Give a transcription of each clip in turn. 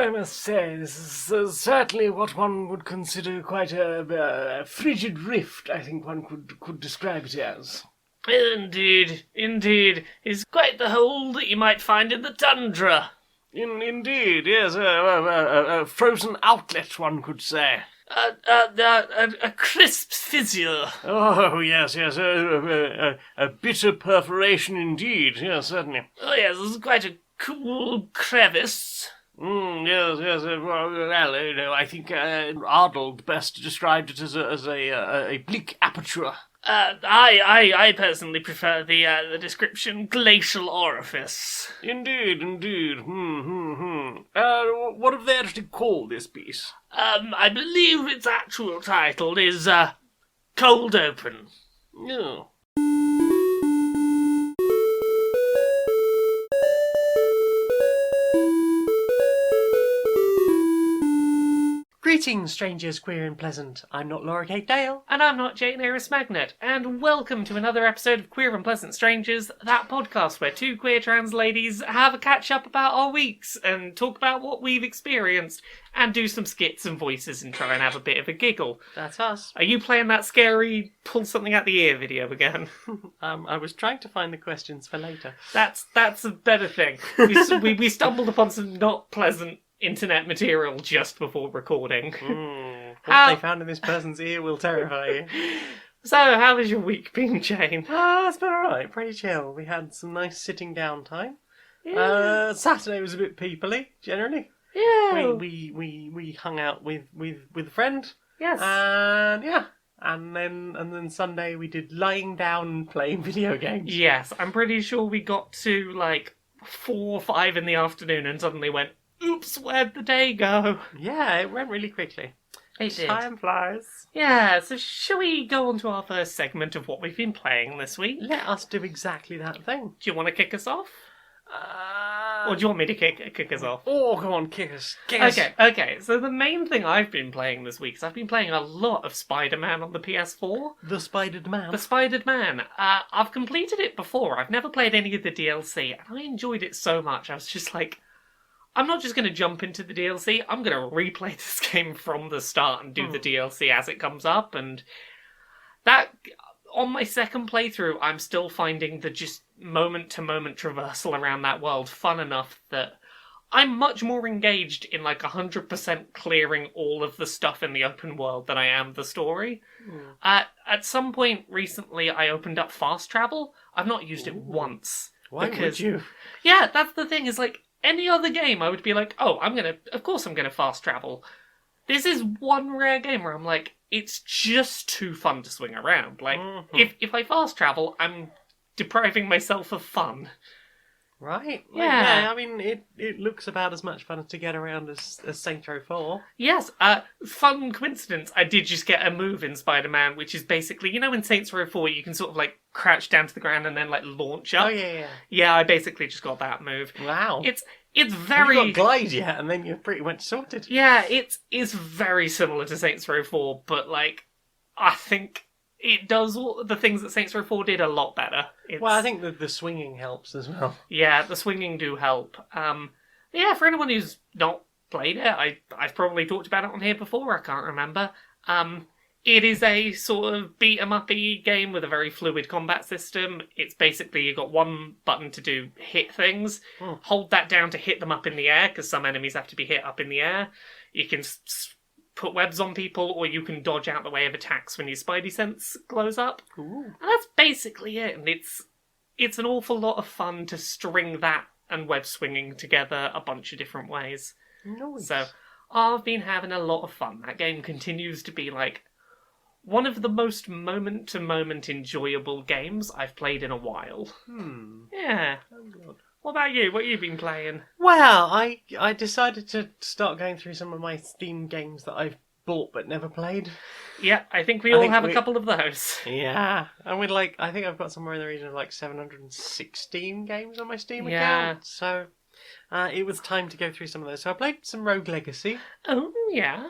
I must say, this is certainly what one would consider quite a frigid rift, I think one could describe it as. Indeed. It's quite the hole that you might find in the tundra. Indeed, yes, a frozen outlet, one could say. A crisp fissure. Oh, yes, a bitter perforation indeed, yes, certainly. Oh, yes, it's quite a cool crevice. Yes, well, I think Arnold best described it as a bleak aperture. I personally prefer the description glacial orifice. Indeed. What have they actually called this piece? I believe its actual title is Cold Open. Oh. Greetings, strangers, queer and pleasant. I'm not Laura Kate Dale. And I'm not Jane Aerith Magnet, and welcome to another episode of Queer and Pleasant Strangers, that podcast where two queer trans ladies have a catch-up about our weeks and talk about what we've experienced and do some skits and voices and try and have a bit of a giggle. That's us. Are you playing that scary pull something out the ear video again? I was trying to find the questions for later. That's a better thing. We stumbled upon some not pleasant internet material just before recording. What they found in this person's ear will terrify you. So, how has your week been, Jane? It's been alright, pretty chill. We had some nice sitting down time. Yeah. Saturday was a bit peoply, generally. Yeah. We hung out with a friend. Yes. And then Sunday we did lying down and playing video games. Yes, I'm pretty sure we got to like 4 or 5 in the afternoon and suddenly went, oops, where'd the day go? Yeah, it went really quickly. It did. Time flies. Yeah, so shall we go on to our first segment of what we've been playing this week? Let us do exactly that thing. Do you want to kick us off? Or do you want me to kick us off? Oh, come on, kick us. Okay, so the main thing I've been playing this week is I've been playing a lot of Spider-Man on the PS4. The Spidered Man. The Spidered Man. I've completed it before. I've never played any of the DLC, and I enjoyed it so much. I was just like, I'm not just going to jump into the DLC, I'm going to replay this game from the start and do the DLC as it comes up, and that, on my second playthrough, I'm still finding the just moment-to-moment traversal around that world fun enough that I'm much more engaged in like 100% clearing all of the stuff in the open world than I am the story. At some point recently, I opened up fast travel. I've not used it once. Why would you? Yeah, that's the thing, is like, any other game, I would be like, of course I'm gonna fast travel. This is one rare game where I'm like, it's just too fun to swing around. Like, if I fast travel, I'm depriving myself of fun. Right? Yeah. I mean, it looks about as much fun to get around as Saints Row 4. Yes, fun coincidence, I did just get a move in Spider-Man, which is basically, you know in Saints Row 4 you can sort of like crouch down to the ground and then like launch up? Oh, yeah. Yeah, I basically just got that move. Wow. It's very... You got glide yet, and then you're pretty much sorted. Yeah, it's very similar to Saints Row 4, but like, I think it does all the things that Saints Row 4 did a lot better. Well, I think the swinging helps as well. Yeah, the swinging do help. Yeah, for anyone who's not played it, I've probably talked about it on here before, I can't remember. It is a sort of beat-em-up-y game with a very fluid combat system. It's basically, you've got one button to do hit things. Hold that down to hit them up in the air, because some enemies have to be hit up in the air. You can put webs on people, or you can dodge out the way of attacks when your spidey sense glows up. Ooh. And that's basically it, and it's an awful lot of fun to string that and web swinging together a bunch of different ways. Nice. So, I've been having a lot of fun. That game continues to be like one of the most moment-to-moment enjoyable games I've played in a while. Yeah. Oh, God. What about you? What have you been playing? Well, I decided to start going through some of my Steam games that I've bought but never played. Yeah, I think we all have a couple of those. Yeah. And with I think I've got somewhere in the region of like 716 games on my Steam account. So it was time to go through some of those. So I played some Rogue Legacy. Oh, yeah.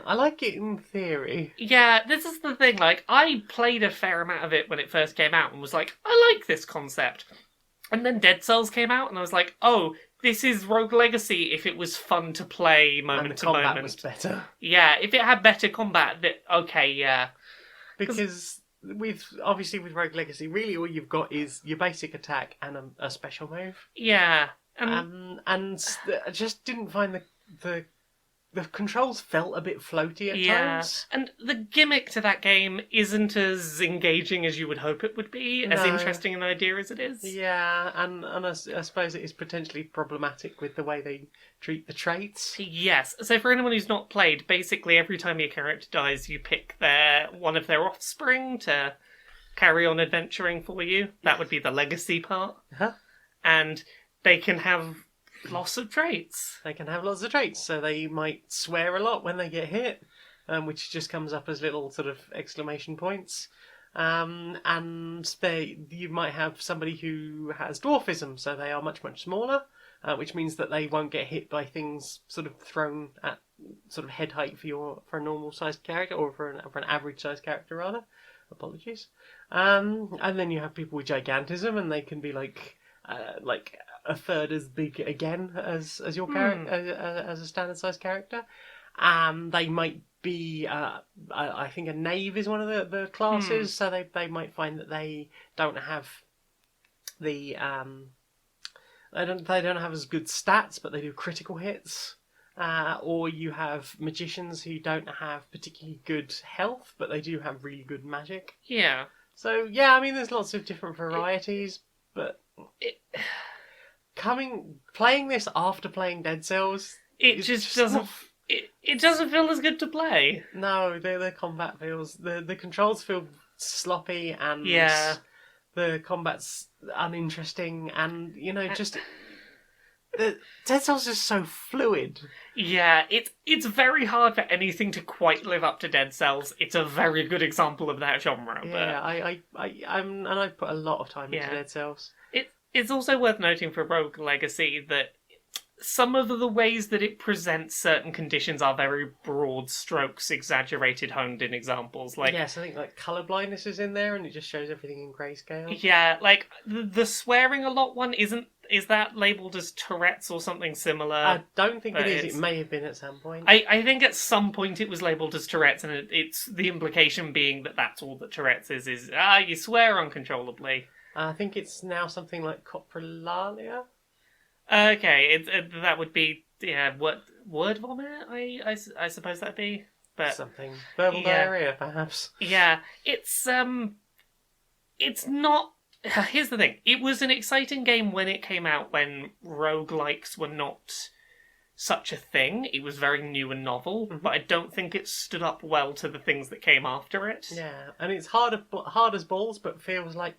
I like it in theory. Yeah, this is the thing, like, I played a fair amount of it when it first came out and was like, I like this concept. And then Dead Cells came out and I was like, oh, this is Rogue Legacy if it was fun to play moment and the to combat moment. was better. Yeah, if it had better combat, okay, yeah. Because with Rogue Legacy, really all you've got is your basic attack and a special move. Yeah. I just didn't find the controls felt a bit floaty at times. And the gimmick to that game isn't as engaging as you would hope it would be, as interesting an idea as it is. Yeah, and I suppose it is potentially problematic with the way they treat the traits. Yes. So for anyone who's not played, basically every time your character dies, you pick one of their offspring to carry on adventuring for you. That would be the legacy part. Huh? And they can have lots of traits. They can have lots of traits, so they might swear a lot when they get hit, which just comes up as little sort of exclamation points. And you might have somebody who has dwarfism, so they are much, much smaller, which means that they won't get hit by things sort of thrown at sort of head height for a normal sized character, or for an average sized character rather. Apologies. And then you have people with gigantism, and they can be like a third as big again as your character, as a standard sized character. They might be, I think a knave is one of the classes, so they might find that they don't have the they don't have as good stats, but they do critical hits. Or you have magicians who don't have particularly good health, but they do have really good magic. Yeah. So yeah, I mean, there's lots of different varieties, but playing this after playing Dead Cells, it just doesn't. It doesn't feel as good to play. No, the combat feels the controls feel sloppy, and the combat's uninteresting, and just the Dead Cells is so fluid. Yeah, it's very hard for anything to quite live up to Dead Cells. It's a very good example of that genre. Yeah, I've put a lot of time into Dead Cells. It's also worth noting for Rogue Legacy that some of the ways that it presents certain conditions are very broad strokes, exaggerated, honed-in examples. Yes, I think colour blindness is in there, and it just shows everything in grayscale. Yeah, the swearing a lot one is that labelled as Tourette's or something similar? I don't think it is. It may have been at some point. I think at some point it was labelled as Tourette's, and it's the implication being that that's all that Tourette's is you swear uncontrollably. I think it's now something like coprolalia. Okay, that would be word vomit. I suppose that'd be, but something verbal diarrhea, perhaps. Yeah, it's not. Here's the thing: it was an exciting game when it came out, when roguelikes were not such a thing. It was very new and novel, but I don't think it stood up well to the things that came after it. Yeah, and it's hard as balls, but feels like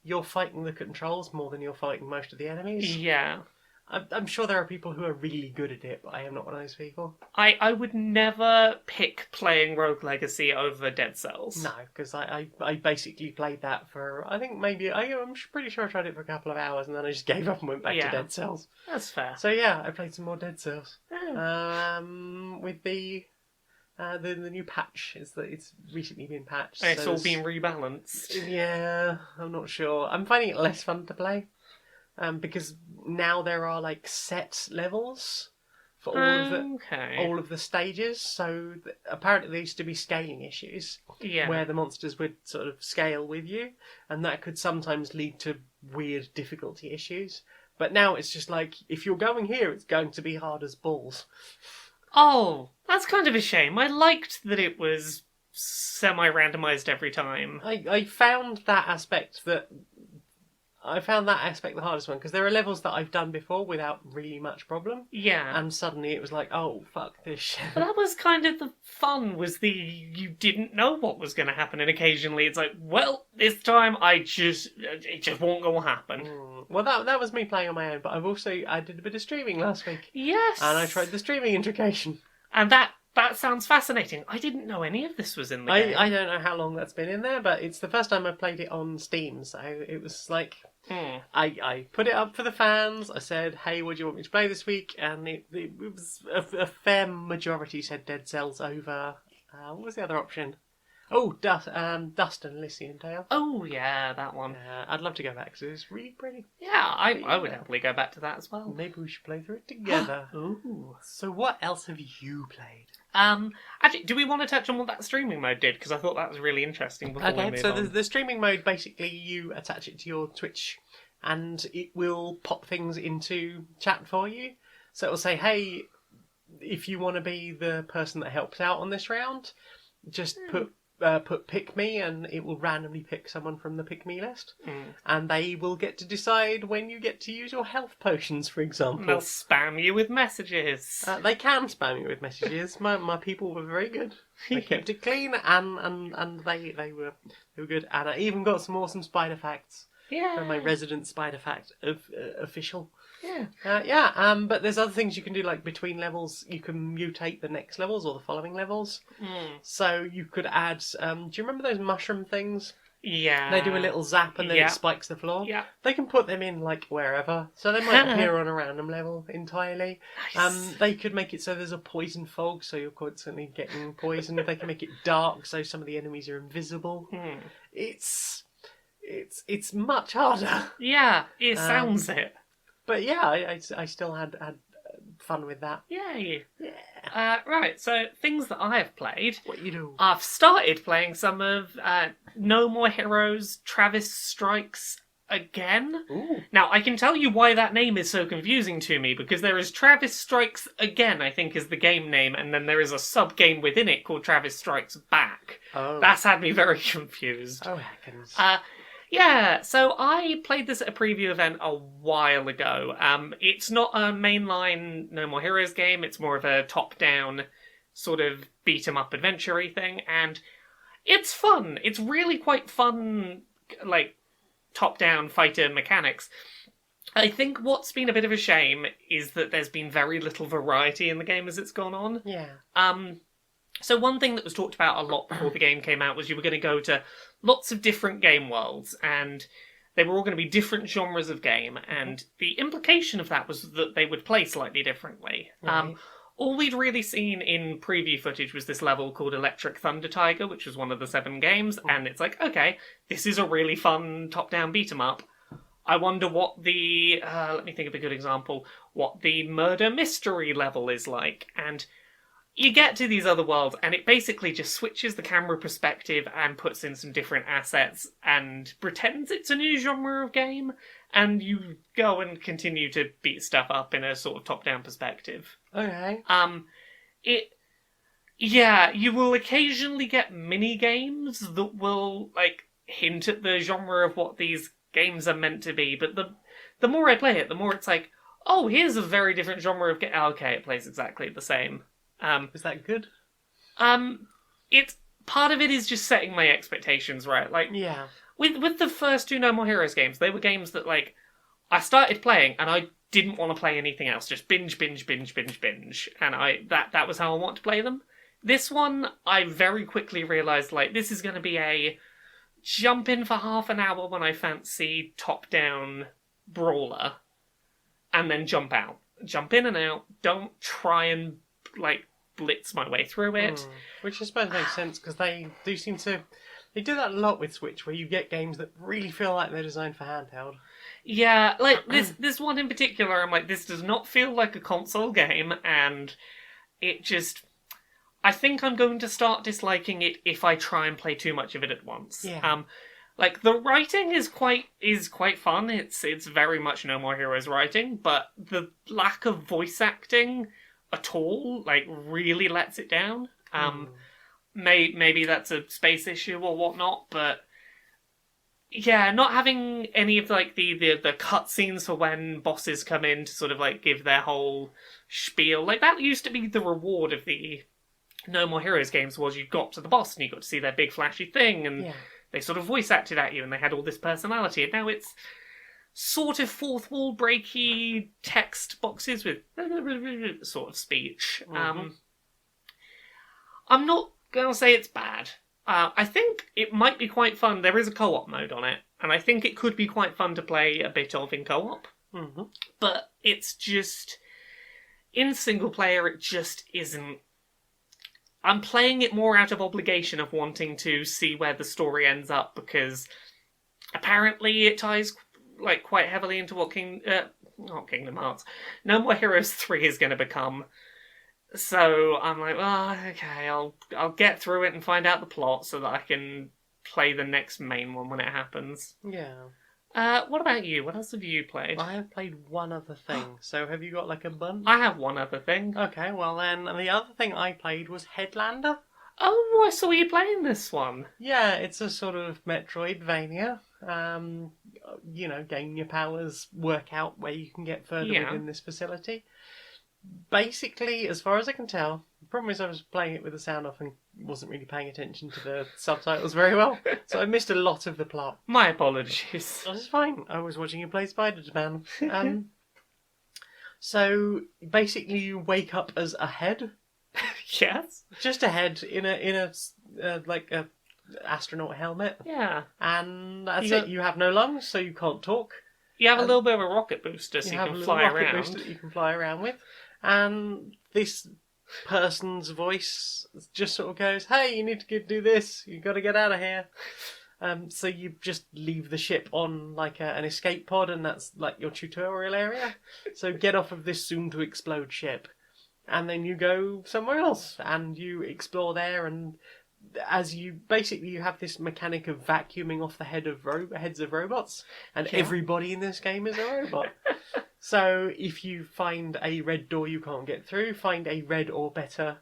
you're fighting the controls more than you're fighting most of the enemies. Yeah. I'm sure there are people who are really good at it, but I am not one of those people. I would never pick playing Rogue Legacy over Dead Cells. No, because I basically played that for, I think maybe, I'm pretty sure I tried it for a couple of hours and then I just gave up and went back to Dead Cells. That's fair. So yeah, I played some more Dead Cells. With the new patch. It's recently been patched. It's all been rebalanced. Yeah, I'm not sure. I'm finding it less fun to play. Because now there are set levels for all of the stages. So apparently there used to be scaling issues where the monsters would sort of scale with you, and that could sometimes lead to weird difficulty issues. But now it's just if you're going here, it's going to be hard as balls. Oh, that's kind of a shame. I liked that it was semi-randomised every time. I found that aspect the hardest one, because there are levels that I've done before without really much problem. Yeah. And suddenly it was oh, fuck this shit. But that was kind of the fun, you didn't know what was going to happen, and occasionally it's well, this time it just won't go happen. Well, that was me playing on my own, but I did a bit of streaming last week. Yes. And I tried the streaming intrication. And that sounds fascinating. I didn't know any of this was in the game. I don't know how long that's been in there, but it's the first time I've played it on Steam, so it was I put it up for the fans. I said, hey, what do you want me to play this week? And it was a fair majority said Dead Cells over... what was the other option? Oh, Dust and Elysian Tale. Oh yeah, that one. I'd love to go back because it's really pretty. Yeah, I would happily go back to that as well. Maybe we should play through it together. Ooh. So what else have you played? Actually, do we want to touch on what that streaming mode did? Because I thought that was really interesting. Before we move so on. the streaming mode, basically you attach it to your Twitch and it will pop things into chat for you. So it'll say, hey, if you want to be the person that helps out on this round, just put pick me, and it will randomly pick someone from the pick me list, and they will get to decide when you get to use your health potions, for example. They'll spam you with messages. They can spam you with messages. My people were very good. They kept it clean, and they were good. And I even got some awesome spider facts. Yeah. From my resident spider fact official. Yeah. But there's other things you can do, like between levels, you can mutate the next levels or the following levels. So you could add, do you remember those mushroom things? Yeah. They do a little zap and then it spikes the floor. Yeah. They can put them in, like, wherever. So they might appear on a random level entirely. Nice. They could make it so there's a poison fog, so you're constantly getting poisoned. They can make it dark, so some of the enemies are invisible. It's much harder. Yeah, it sounds it. But yeah, I still had fun with that. Yay. Yeah. Right, so things that I have played. What you do? I've started playing some of No More Heroes Travis Strikes Again. Ooh. Now, I can tell you why that name is so confusing to me, because there is Travis Strikes Again, I think is the game name, and then there is a sub-game within it called Travis Strikes Back. Oh. That's had me very confused. Oh, heckins. Yeah, so I played this at a preview event a while ago. It's not a mainline No More Heroes game, it's more of a top-down sort of beat-em-up adventure-y thing, and it's fun. It's really quite fun, like, top-down fighter mechanics. I think what's been a bit of a shame is that there's been very little variety in the game as it's gone on. Yeah. So one thing that was talked about a lot before the game came out was you were going to go to lots of different game worlds, and they were all going to be different genres of game, and the implication of that was that they would play slightly differently. Right. All we'd really seen in preview footage was this level called Electric Thunder Tiger, which was one of the 7 games, and it's like, okay, this is a really fun top-down beat-em-up. I wonder what the, let me think of a good example, what the murder mystery level is like, and you get to these other worlds, and it basically just switches the camera perspective and puts in some different assets and pretends it's a new genre of game, and you go and continue to beat stuff up in a sort of top-down perspective. Okay. You will occasionally get mini-games that will, like, hint at the genre of what these games are meant to be, but the more I play it, the more it's like, oh, here's a very different genre of game. Okay, it plays exactly the same. Is that good? It's part of it is just setting my expectations right. Like, Yeah. with the first 2 No More Heroes games, they were games that, like, I started playing and I didn't want to play anything else. Just binge, and that was how I want to play them. This one, I very quickly realised, like, this is going to be a jump in for half an hour when I fancy top-down brawler, and then jump out. Jump in and out. Don't try and, like, blitz my way through it. Which I suppose makes sense, because they do seem to... They do that a lot with Switch, where you get games that really feel like they're designed for handheld. Yeah, like, this one in particular, I'm like, this does not feel like a console game, and it just... I think I'm going to start disliking it if I try and play too much of it at once. Yeah. Like, the writing is quite fun. It's very much No More Heroes writing, but the lack of voice acting at all, like, really lets it down. Maybe that's a space issue or whatnot, but yeah, not having any of, like, the cutscenes for when bosses come in to sort of, like, give their whole spiel. Like, that used to be the reward of the No More Heroes games, was you got to the boss and you got to see their big flashy thing, and they sort of voice acted at you and they had all this personality, and now it's sort of fourth wall breaky text boxes with sort of speech. I'm not going to say it's bad. I think it might be quite fun. There is a co-op mode on it, and I think it could be quite fun to play a bit of in co-op. But it's just, in single player, it just isn't I'm playing it more out of obligation of wanting to see where the story ends up, because apparently it ties like quite heavily into what not Kingdom Hearts, No More Heroes 3 is going to become. So I'm like, well, okay, I'll get through it and find out the plot so that I can play the next main one when it happens. Yeah. What about you? What else have you played? I have played one other thing. So have you got like a bunch? I have one other thing. Okay, well then, the other thing I played was Headlander. Oh, I saw you playing this one. Yeah, it's a sort of Metroidvania. Gain your powers, work out where you can get further within this facility. Basically, as far as I can tell, the problem is I was playing it with the sound off and wasn't really paying attention to the subtitles very well, so I missed a lot of the plot. My apologies. That's fine. I was watching you play Spider-Man. So basically, you wake up as a head. Yes. Just a head in a astronaut helmet. Yeah. And that's it. You have no lungs, so you can't talk. You have a little bit of a rocket booster, so you can fly around. Rocket booster that you can fly around with. And this person's voice just sort of goes, "Hey, you need to do this. You've got to get out of here." So you just leave the ship on like an escape pod, and that's like your tutorial area. So get off of this soon-to-explode ship. And then you go somewhere else, and you explore there, and as you have this mechanic of vacuuming off the heads of robots, and everybody in this game is a robot. So if you find a red door you can't get through, find a red or better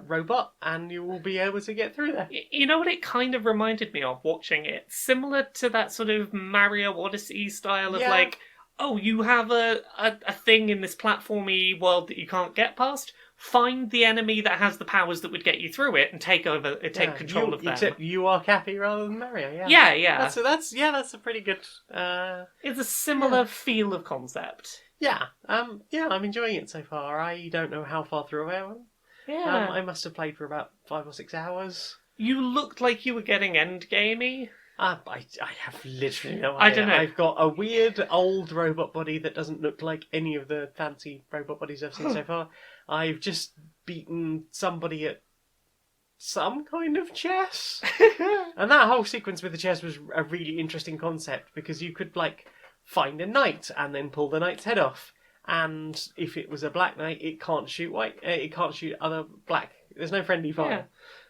robot, and you will be able to get through there. You know what it kind of reminded me of watching it? Similar to that sort of Mario Odyssey style of like, oh, you have a thing in this platformy world that you can't get past. Find the enemy that has the powers that would get you through it and take control of them. Except you are Cappy rather than Mario. Yeah. That's a pretty good. It's a similar feel of concept. Yeah. I'm enjoying it so far. I don't know how far through I am. Yeah. I must have played for about 5 or 6 hours. You looked like you were getting endgamey. I have literally no idea. I don't know. I've got a weird old robot body that doesn't look like any of the fancy robot bodies I've seen so far. I've just beaten somebody at some kind of chess. And that whole sequence with the chess was a really interesting concept, because you could like find a knight and then pull the knight's head off. And if it was a black knight, it can't shoot white. It can't shoot other black. There's no friendly fire. Yeah.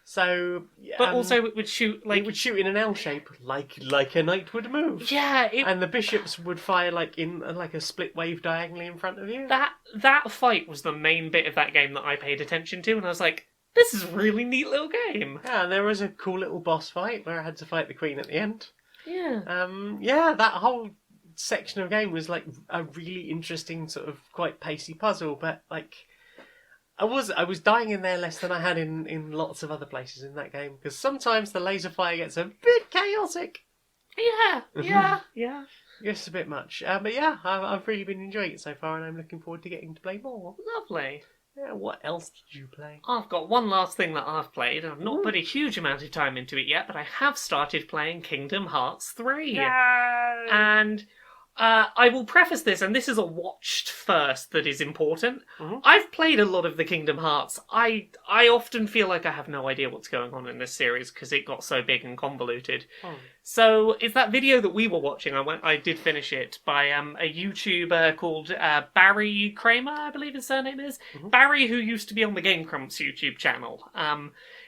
So, but also it would shoot like... It would shoot in an L shape, like a knight would move. Yeah. And the bishops would fire like in like a split wave diagonally in front of you. That fight was the main bit of that game that I paid attention to, and I was like, this is a really neat little game. Yeah, and there was a cool little boss fight where I had to fight the queen at the end. Yeah. That whole section of game was like a really interesting sort of quite pacey puzzle, but like... I was dying in there less than I had in lots of other places in that game, because sometimes the laser fire gets a bit chaotic. Yeah. Just a bit much. But yeah, I've really been enjoying it so far, and I'm looking forward to getting to play more. Lovely. Yeah, what else did you play? I've got one last thing that I've played. I've not put a huge amount of time into it yet, but I have started playing Kingdom Hearts 3. Yay! And... I will preface this, and this is a watched first that is important. Mm-hmm. I've played a lot of the Kingdom Hearts. I often feel like I have no idea what's going on in this series because it got so big and convoluted. So it's that video that we were watching. I did finish it by a YouTuber called Barry Kramer, I believe his surname is. Mm-hmm. Barry, who used to be on the Game Grumps YouTube channel,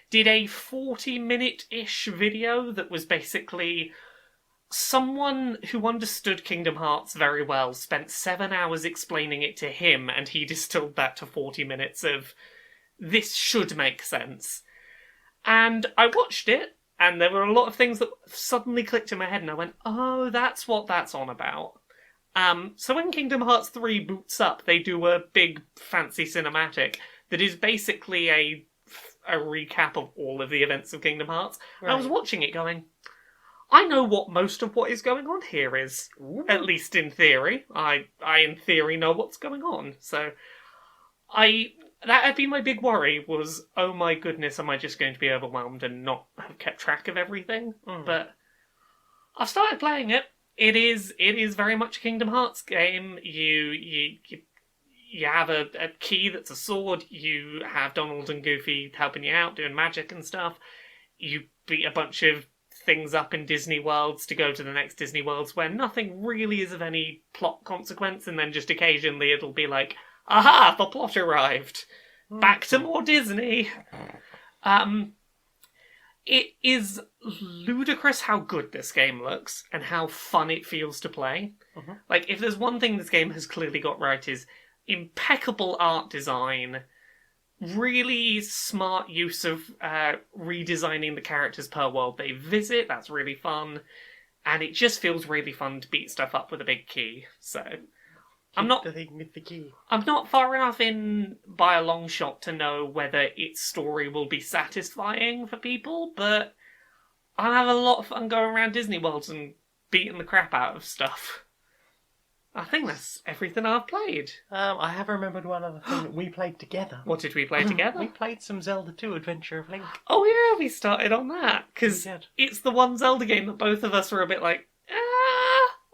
did a 40-minute-ish video that was basically... Someone who understood Kingdom Hearts very well spent 7 hours explaining it to him, and he distilled that to 40 minutes of, this should make sense. And I watched it, and there were a lot of things that suddenly clicked in my head, and I went, oh, that's what that's on about. So when Kingdom Hearts 3 boots up, they do a big, fancy cinematic that is basically a recap of all of the events of Kingdom Hearts. Right. And I was watching it going... I know what most of what is going on here is, at least in theory. I in theory know what's going on. So, that had been my big worry was, oh my goodness, am I just going to be overwhelmed and not have kept track of everything? But I've started playing it. It is very much a Kingdom Hearts game. You you have a key that's a sword, you have Donald and Goofy helping you out, doing magic and stuff, you beat a bunch of things up in Disney Worlds to go to the next Disney Worlds where nothing really is of any plot consequence, and then just occasionally it'll be like, aha, the plot arrived. Back to more Disney. It is ludicrous how good this game looks and how fun it feels to play. Like, if there's one thing this game has clearly got right is impeccable art design, really smart use of redesigning the characters per world they visit. That's really fun. And it just feels really fun to beat stuff up with a big key. So I'm not far enough in by a long shot to know whether its story will be satisfying for people, but I'll have a lot of fun going around Disney Worlds and beating the crap out of stuff. I think that's everything I've played. I have remembered one other thing that we played together. What did we play together? We played some Zelda 2 Adventure of Link. Oh yeah, we started on that, because We did. it's the one Zelda game that both of us were a bit like,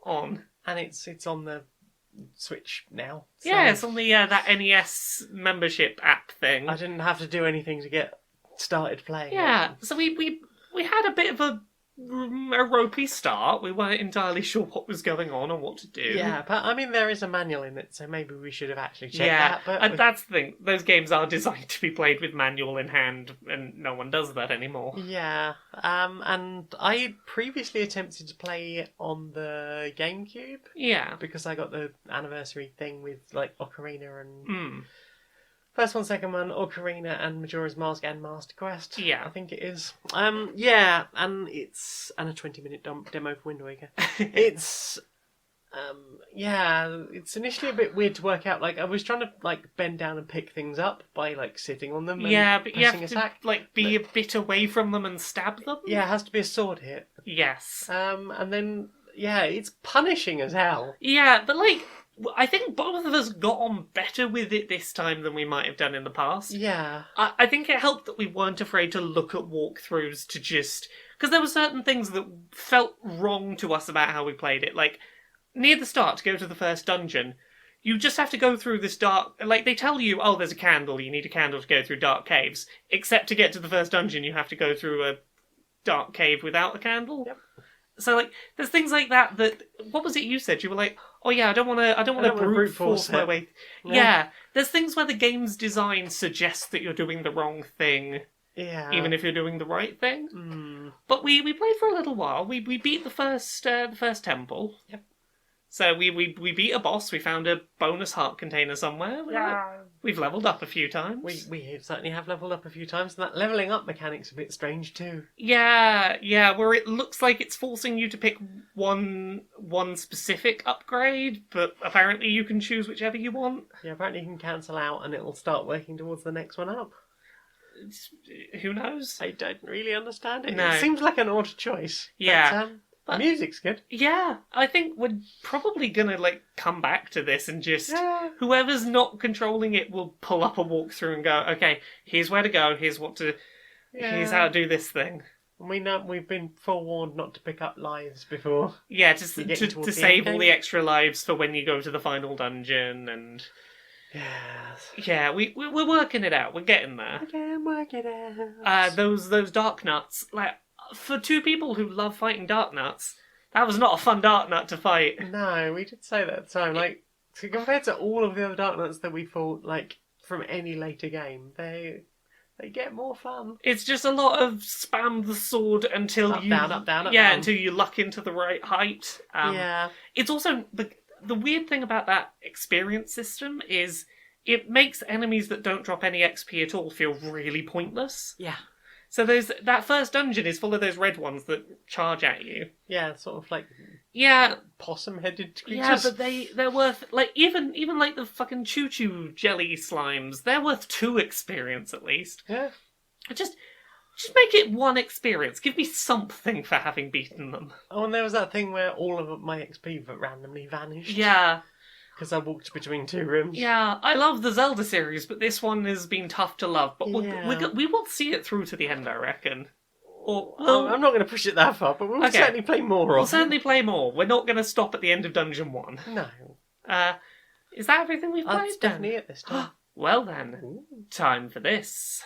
on. And it's on the Switch now. So Yeah, it's on the that NES membership app thing. I didn't have to do anything to get started playing. Yeah, so we had a bit of a ropey start. We weren't entirely sure what was going on or what to do. Yeah, but I mean, there is a manual in it, so maybe we should have actually checked Yeah, that. But and that's the thing. Those games are designed to be played with manual in hand, and no one does that anymore. yeah, and I previously attempted to play on the GameCube Yeah. because I got the anniversary thing with like Ocarina and Mm. first one, second one, Ocarina and Majora's Mask and Master Quest. Yeah. I think it is. Yeah, and it's a 20-minute demo for Wind Waker. It's it's initially a bit weird to work out. Like I was trying to like bend down and pick things up by like sitting on them. And Yeah, but you pressing have attack. to like be a bit away from them and stab them. Yeah, it has to be a sword hit. Yes. And then it's punishing as hell. Yeah, but like, I think both of us got on better with it this time than we might have done in the past. Yeah. I think it helped that we weren't afraid to look at walkthroughs to just... Because there were certain things that felt wrong to us about how we played it. Like, near the start, to go to the first dungeon, you just have to go through this dark... Like, they tell you, oh, there's a candle, you need a candle to go through dark caves. Except to get to the first dungeon, you have to go through a dark cave without a candle. Yep. So, like, there's things like that that... What was it you said? You were like, oh yeah, I don't want to brute force my way... Yeah. There's things where the game's design suggests that you're doing the wrong thing, even if you're doing the right thing. Mm. But we played for a little while. We beat the first temple. Yep. So we beat a boss. We found a bonus heart container somewhere. We've leveled up a few times. We certainly have leveled up a few times, and that levelling up mechanic's a bit strange too. Yeah, where it looks like it's forcing you to pick one specific upgrade, but apparently you can choose whichever you want. Yeah, apparently you can cancel out and it'll start working towards the next one up. Who knows? I don't really understand it. No. It seems like an odd choice. Yeah. But music's good. Yeah, I think we're probably gonna like come back to this and just Yeah. whoever's not controlling it will pull up a walkthrough and go, okay, here's where to go, here's here's how to do this thing. We know we've been forewarned not to pick up lives before. Yeah, just You're getting towards to the save end all game. the extra lives for when you go to the final dungeon, and Yes. yeah, we're working it out. We're getting there. Okay, I'm working out. Those dark nuts, like for two people who love fighting dark nuts, that was not a fun dark nut to fight. No, we did say that at the time. Like, so compared to all of the other Dark Knights that we fought, like, from any later game, they get more fun. It's just a lot of spam the sword until Up, down, up, down, up, yeah, down. until you luck into the right height. Yeah. It's also the weird thing about that experience system is it makes enemies that don't drop any XP at all feel really pointless. Yeah. So that first dungeon is full of those red ones that charge at you. Yeah, sort of like Yeah, possum-headed creatures. yeah, but they're worth like even like the fucking choo-choo jelly slimes. They're worth 2 experience at least. Yeah. Just make it 1 experience. Give me something for having beaten them. Oh, and there was that thing where all of my XP randomly vanished. Yeah. Because I walked between 2 rooms. Yeah, I love the Zelda series, but this one has been tough to love. But Yeah. we will see it through to the end, I reckon. Or I'm not going to push it that far, but we'll Okay. certainly play more we'll of it. certainly play more. We're not going to stop at the end of Dungeon 1. No. Is that everything we've played? That's definitely it this time. Well then, time for this.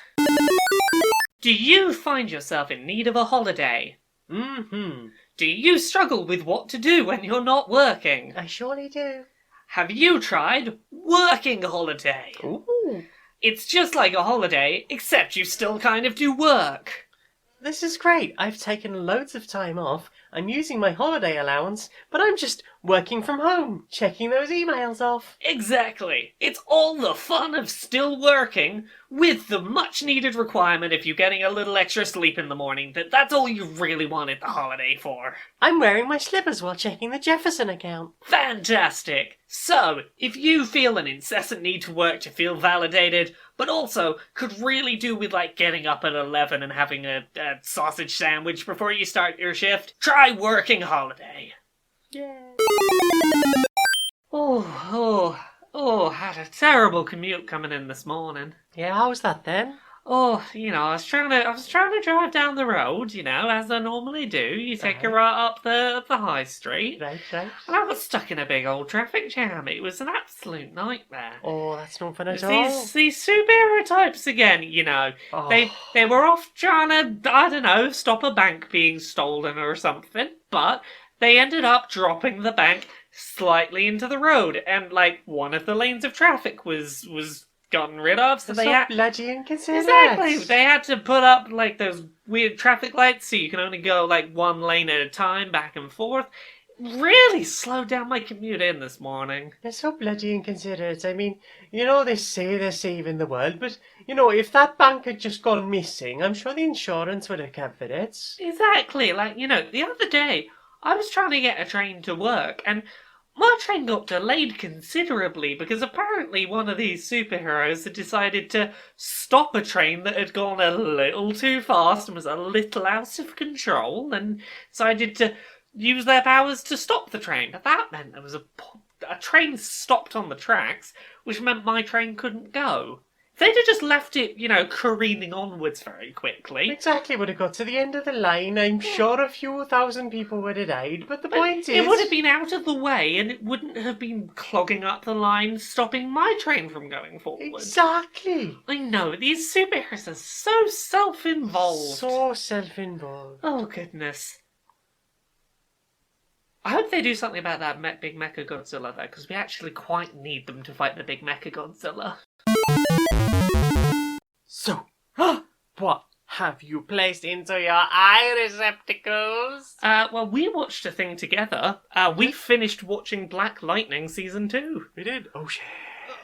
Do you find yourself in need of a holiday? Mm-hmm. Do you struggle with what to do when you're not working? I surely do. Have you tried Working Holiday? Ooh. It's just like a holiday, except you still kind of do work. This is great. I've taken loads of time off. I'm using my holiday allowance, but I'm just working from home, checking those emails off. Exactly. It's all the fun of still working, with the much needed requirement if you're getting a little extra sleep in the morning, that's all you really wanted the holiday for. I'm wearing my slippers while checking the Jefferson account. Fantastic! So, if you feel an incessant need to work to feel validated, but also could really do with like getting up at 11 and having a sausage sandwich before you start your shift, try Working Holiday. Yay. Had a terrible commute coming in this morning. Yeah, how was that then? Oh, I was trying to drive down the road, as I normally do. You take a right up the high street. Right. And I was stuck in a big old traffic jam. It was an absolute nightmare. Oh, that's not fun at all. These superhero types again, Oh. They were off trying to, I don't know, stop a bank being stolen or something, but they ended up dropping the bank slightly into the road, and one of the lanes of traffic was gotten rid of, so That's they not had bloody inconsiderate. exactly they had to put up those weird traffic lights so you can only go one lane at a time back and forth. Really slowed down my commute in this morning. They're so bloody inconsiderate. I mean, they say they're saving the world, but, if that bank had just gone missing, I'm sure the insurance would have covered it. Exactly. The other day I was trying to get a train to work, and my train got delayed considerably because apparently one of these superheroes had decided to stop a train that had gone a little too fast and was a little out of control, and decided to use their powers to stop the train. That meant there was a train stopped on the tracks, which meant my train couldn't go. If they'd have just left it, careening onwards very quickly. Exactly, would have got to the end of the line. I'm sure a few thousand people would have died, but the point is... It would have been out of the way, and it wouldn't have been clogging up the line, stopping my train from going forward. Exactly. I know, these superheroes are so self-involved. So self-involved. Oh, goodness. I hope they do something about that big Mecha Godzilla, though, because we actually quite need them to fight the big Mecha Godzilla. So, what have you placed into your eye receptacles? Well, we watched a thing together. We finished watching Black Lightning Season 2. We did? Oh, shit.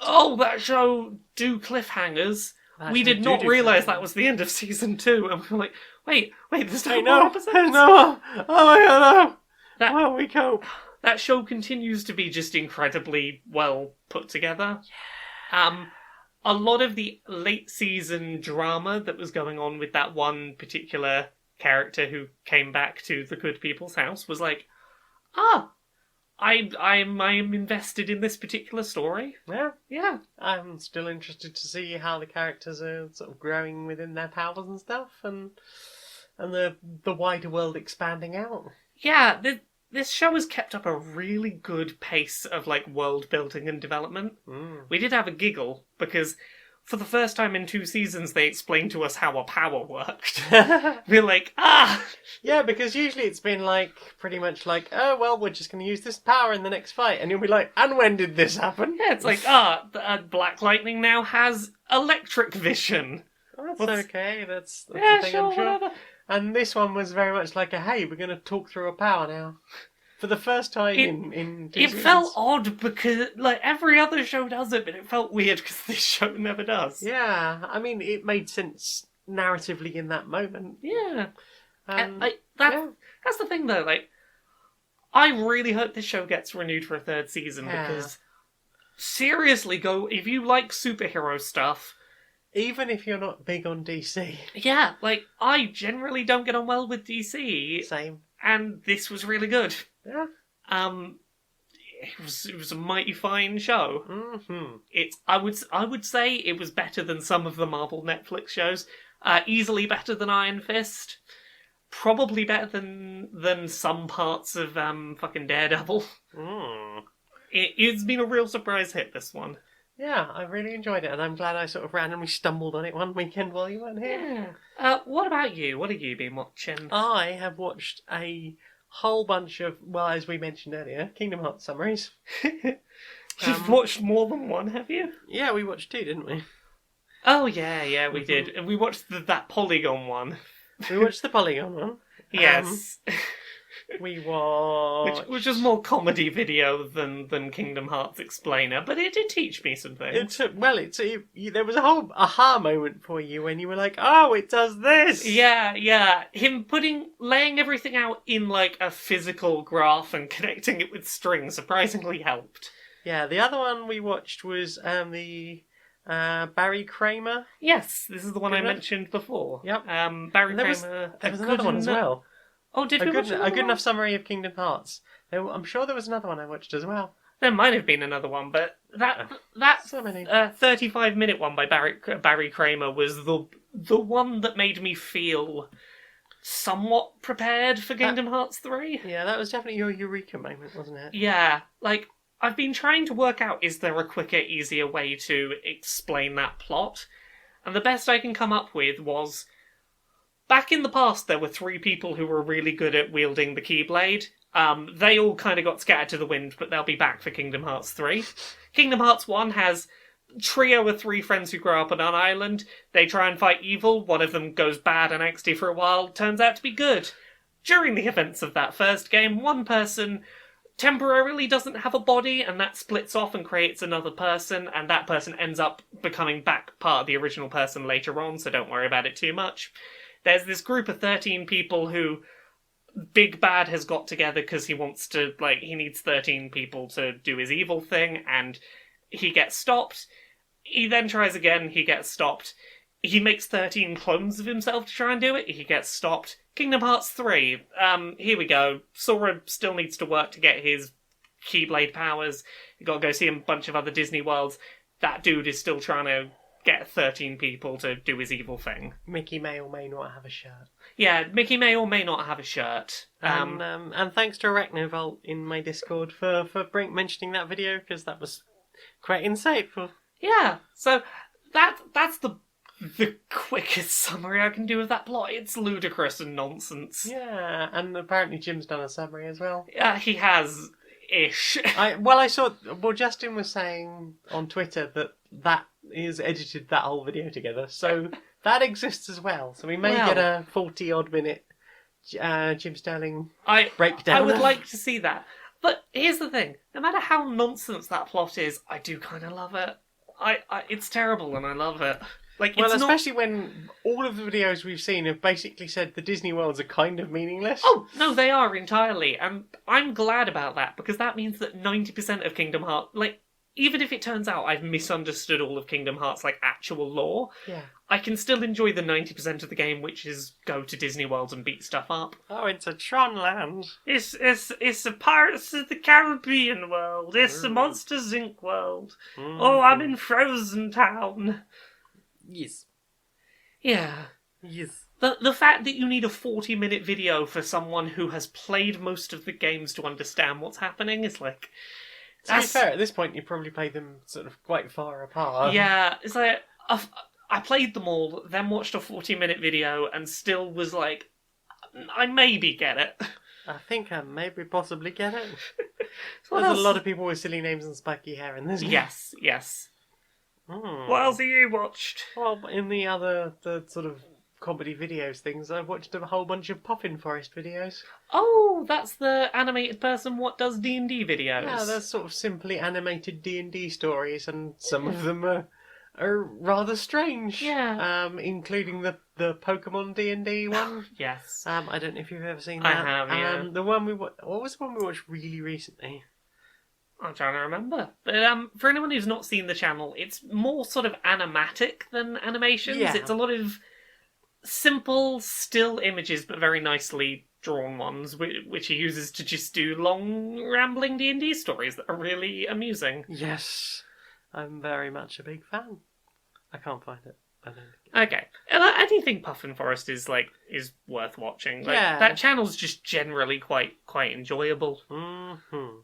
Oh, that show do cliffhangers. We did not realise that was the end of Season 2, and we were like, wait, there's no more episodes? No! Oh my god, no! Well, we cope. That show continues to be just incredibly well put together. A lot of the late season drama that was going on with that one particular character who came back to the good people's house was I'm invested in this particular story. Yeah. I'm still interested to see how the characters are sort of growing within their powers and stuff, and the wider world expanding out. Yeah, this show has kept up a really good pace of world building and development. We did have a giggle because for the first time in 2 seasons they explained to us how a power worked. We're like, Yeah, because usually it's been pretty much oh well, we're just going to use this power in the next fight, and you'll be like, and when did this happen? Yeah, it's Black Lightning now has electric vision. That's okay. That's yeah, the thing, sure, I'm sure. whatever. And this one was very much hey, we're going to talk through a power now. For the first time in 2 It seasons. felt odd because, every other show does it, but it felt weird because this show never does. Yeah, I mean, it made sense narratively in that moment. Yeah. Yeah. That's the thing, though. I really hope this show gets renewed for a 3rd season because, seriously, if you like superhero stuff... Even if you're not big on DC. Yeah, I generally don't get on well with DC. Same. And this was really good. Yeah. It was a mighty fine show. Mm-hmm. I would say it was better than some of the Marvel Netflix shows. Easily better than Iron Fist. Probably better than some parts of fucking Daredevil. It's been a real surprise hit, this one. Yeah, I really enjoyed it, and I'm glad I sort of randomly stumbled on it one weekend while you weren't here. Yeah. What about you? What have you been watching? I have watched a whole bunch of, well, as we mentioned earlier, Kingdom Hearts summaries. You've watched more than one, have you? Yeah, we watched 2, didn't we? Oh, yeah, we did. And we watched that Polygon one. We watched the Polygon one. Yes. We watched... Which was more comedy video than Kingdom Hearts Explainer, but it did teach me some things. There was a whole aha moment for you when you were like, oh, it does this! Yeah. Him laying everything out in like a physical graph and connecting it with string surprisingly helped. Yeah, the other one we watched was the Barry Kramer. Yes, this is the one I mentioned before. Yep. Barry There Kramer. was another one as well. Oh, did we watch A good enough summary of Kingdom Hearts. I'm sure there was another one I watched as well. There might have been another one, but that So many. 35-minute one by Barry Kramer was the one that made me feel somewhat prepared for Kingdom Hearts 3. Yeah, that was definitely your eureka moment, wasn't it? Yeah, like, I've been trying to work out, is there a quicker, easier way to explain that plot? And the best I can come up with was, back in the past there were 3 people who were really good at wielding the Keyblade. They all kind of got scattered to the wind, but they'll be back for Kingdom Hearts 3. Kingdom Hearts 1 has a trio of 3 friends who grow up on an island. They try and fight evil. One of them goes bad and angsty for a while, turns out to be good. During the events of that first game, one person temporarily doesn't have a body, and that splits off and creates another person, and that person ends up becoming back part of the original person later on, so don't worry about it too much. There's this group of 13 people who Big Bad has got together because he wants to, he needs 13 people to do his evil thing, and he gets stopped. He then tries again, he gets stopped. He makes 13 clones of himself to try and do it, he gets stopped. Kingdom Hearts 3, here we go. Sora still needs to work to get his Keyblade powers. You gotta go see a bunch of other Disney worlds. That dude is still trying to get 13 people to do his evil thing. Mickey may or may not have a shirt. Yeah, Mickey may or may not have a shirt. And thanks to Arachnovolt in my Discord for mentioning that video, because that was quite insightful. Yeah, so that's the quickest summary I can do of that plot. It's ludicrous and nonsense. Yeah, and apparently Jim's done a summary as well. Yeah, he has ish. Justin was saying on Twitter that is edited that whole video together, so that exists as well. So we may get a 40-odd minute Jim Sterling breakdown. I would like to see that. But here's the thing: no matter how nonsense that plot is, I do kind of love it. It's terrible, and I love it. Especially when all of the videos we've seen have basically said the Disney worlds are kind of meaningless. Oh, no, they are entirely. And I'm glad about that, because that means that 90% of Kingdom Hearts, even if it turns out I've misunderstood all of Kingdom Hearts' actual lore, yeah, I can still enjoy the 90% of the game, which is go to Disney World and beat stuff up. Oh, it's a Tron land. It's a Pirates of the Caribbean world. It's a Monsters Inc. world. Mm. Oh, I'm in Frozen Town. Yes. Yeah. Yes. The fact that you need a 40-minute video for someone who has played most of the games to understand what's happening is To be fair, at this point you probably played them sort of quite far apart. Yeah, it's like, I played them all, then watched a 40-minute video, and still was like, I maybe get it. I think I maybe possibly get it. So There's a lot of people with silly names and spiky hair in this game. Yes. Hmm. What else have you watched? Well, in the sort of comedy videos things, I've watched a whole bunch of Puffin Forest videos. Oh, that's the animated person what does D&D videos. Yeah, they're sort of simply animated D&D stories, and some of them are rather strange. Yeah. Including the Pokemon D&D one. Yes. I don't know if you've ever seen I that. have, yeah. The one what was the one we watched really recently? I'm trying to remember. But for anyone who's not seen the channel, it's more sort of animatic than animations. Yeah. It's a lot of simple, still images, but very nicely drawn ones, which he uses to just do long, rambling D&D stories that are really amusing. Yes. I'm very much a big fan. I can't find it. I don't think Okay. Anything Puffin Forest is worth watching. Yeah. That channel's just generally quite enjoyable. Mm-hmm.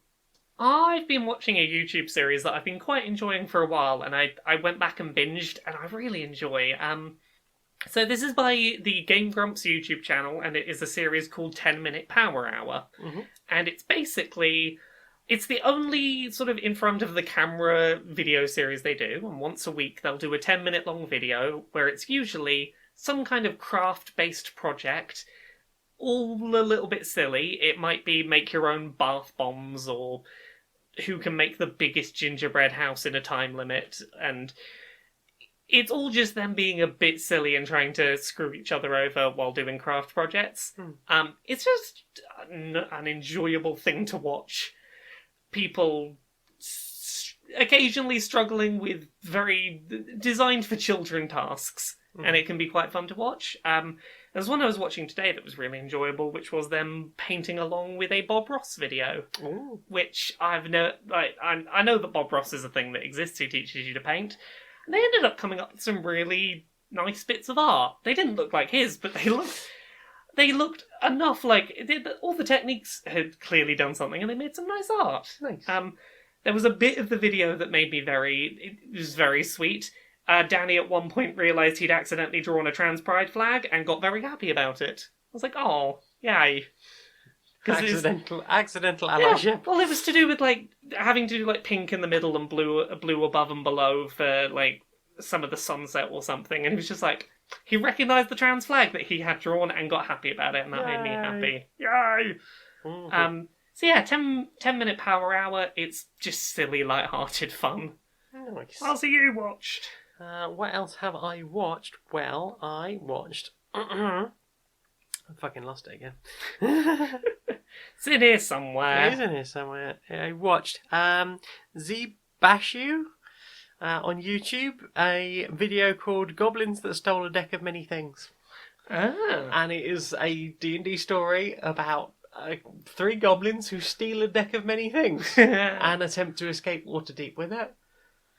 I've been watching a YouTube series that I've been quite enjoying for a while, and I went back and binged, and I really enjoy. So this is by the Game Grumps YouTube channel, and it is a series called 10-Minute Power Hour. Mm-hmm. And it's basically... It's the only sort of in front of the camera video series they do, and once a week they'll do a 10-minute long video where it's usually some kind of craft-based project, all a little bit silly. It might be make your own bath bombs, or who can make the biggest gingerbread house in a time limit, and it's all just them being a bit silly and trying to screw each other over while doing craft projects. It's just an enjoyable thing to watch. People occasionally struggling with very designed for children tasks, and it can be quite fun to watch. There's one I was watching today that was really enjoyable, which was them painting along with a Bob Ross video. Ooh. Which I know that Bob Ross is a thing that exists who teaches you to paint, and they ended up coming up with some really nice bits of art. They didn't look like his, but they looked enough like all the techniques had clearly done something, and they made some nice art. Nice. There was a bit of the video that made me it was very sweet. Danny at one point realised he'd accidentally drawn a trans pride flag and got very happy about it. I was like, oh, yay. Accidental Yeah, allyship. well, it was to do with having to do pink in the middle and blue above and below for some of the sunset or something, and he was just like, he recognised the trans flag that he had drawn and got happy about it, and that made me happy. Yay! Mm-hmm. So yeah, 10-minute power hour. It's just silly, light-hearted fun. Nice. I'll see you watched. What else have I watched? Well, I watched... I fucking lost it again. It's in here somewhere. It is in here somewhere. I watched Zbashu on YouTube, a video called Goblins That Stole a Deck of Many Things. Ah. And it is a D&D story about 3 goblins who steal a deck of many things and attempt to escape Waterdeep with it.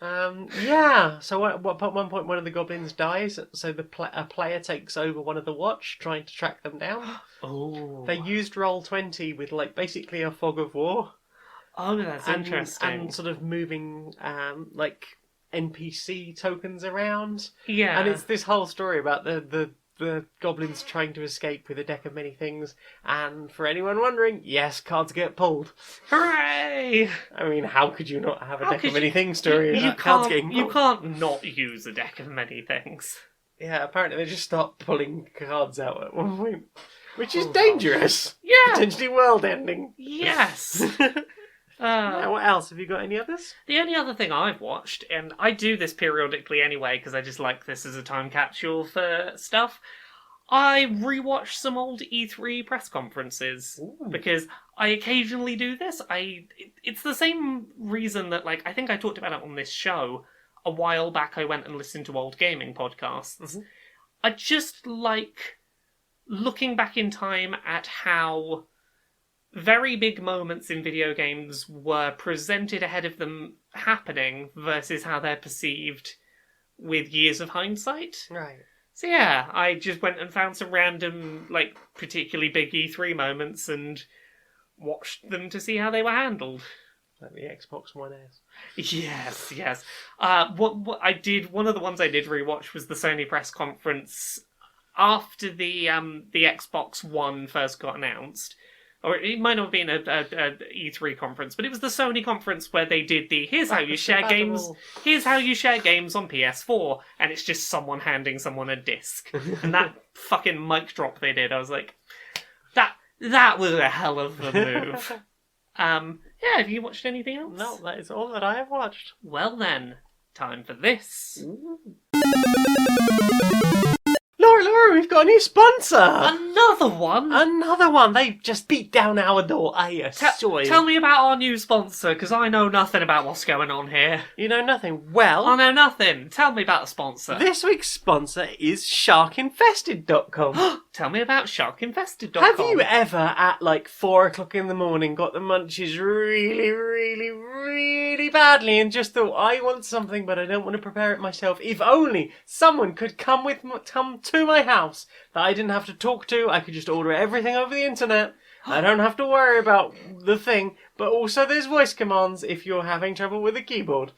So at one point one of the goblins dies, so a player takes over one of the watch, trying to track them down. Oh. They used Roll20 with basically a fog of war. Oh, that's interesting. And sort of moving NPC tokens around. Yeah. And it's this whole story about the goblins trying to escape with a deck of many things. And for anyone wondering, yes, cards get pulled. Hooray! I mean, how could you not have a deck of many things story in that cards game? You can't not use a deck of many things. Yeah, apparently they just start pulling cards out at one point. Which is dangerous. Yeah. Potentially world-ending. Yes. What else? Have you got any others? The only other thing I've watched, and I do this periodically anyway because I just like this as a time capsule for stuff, I rewatched some old E3 press conferences. Ooh. Because I occasionally do this. It's the same reason that, I think I talked about it on this show a while back. I went and listened to old gaming podcasts. Mm-hmm. I just like looking back in time at how very big moments in video games were presented ahead of them happening versus how they're perceived with years of hindsight. Right. So yeah, I just went and found some random, particularly big E3 moments and watched them to see how they were handled. Like the Xbox One S. Yes. One of the ones I did rewatch was the Sony press conference after the Xbox One first got announced. Or it might not have been a E3 conference, but it was the Sony conference where they did here's how you share games on PS4, and it's just someone handing someone a disc. And that fucking mic drop they did, I was like, that was a hell of a move. Have you watched anything else? No, that is all that I have watched. Well then, time for this. Laura, we've got a new sponsor! Another one? Another one! They've just beat down our door, I assure you. Tell me about our new sponsor, because I know nothing about what's going on here. You know nothing? Well... I know nothing. Tell me about the sponsor. This week's sponsor is SharkInfested.com. Tell me about SharkInfested.com. Have you ever, at 4 o'clock in the morning, got the munchies really, really, really badly and just thought, I want something, but I don't want to prepare it myself? If only someone could come to my house that I didn't have to talk to. I could just order everything over the internet. I don't have to worry about the thing, but also there's voice commands if you're having trouble with the keyboard.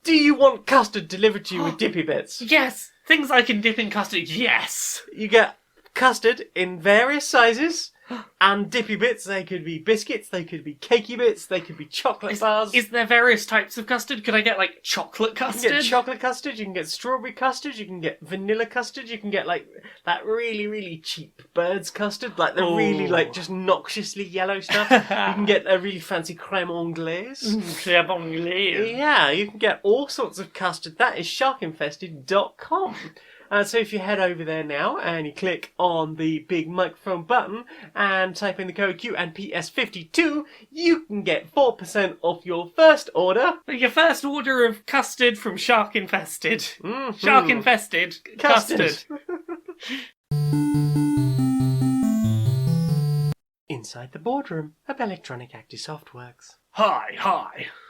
Do you want custard delivered to you with dippy bits? Yes! Things I can dip in custard, yes! You get custard in various sizes and dippy bits. They could be biscuits, they could be cakey bits, they could be chocolate bars. Is there various types of custard? Could I get, like, chocolate You custard? can get chocolate custard, you can get strawberry custard, you can get vanilla custard, you can get, like, that really, really cheap bird's custard, like the really, like, just noxiously yellow stuff. You can get a really fancy creme anglaise. Crème anglaise. Yeah, you can get all sorts of custard. That is sharkinfested.com. So if you head over there now and you click on the big microphone button and type in the code QNPS52, you can get 4% off your first order. Your first order of custard from Shark Infested. Shark Infested custard. Inside the boardroom of Electronic Actisoft works. Hi.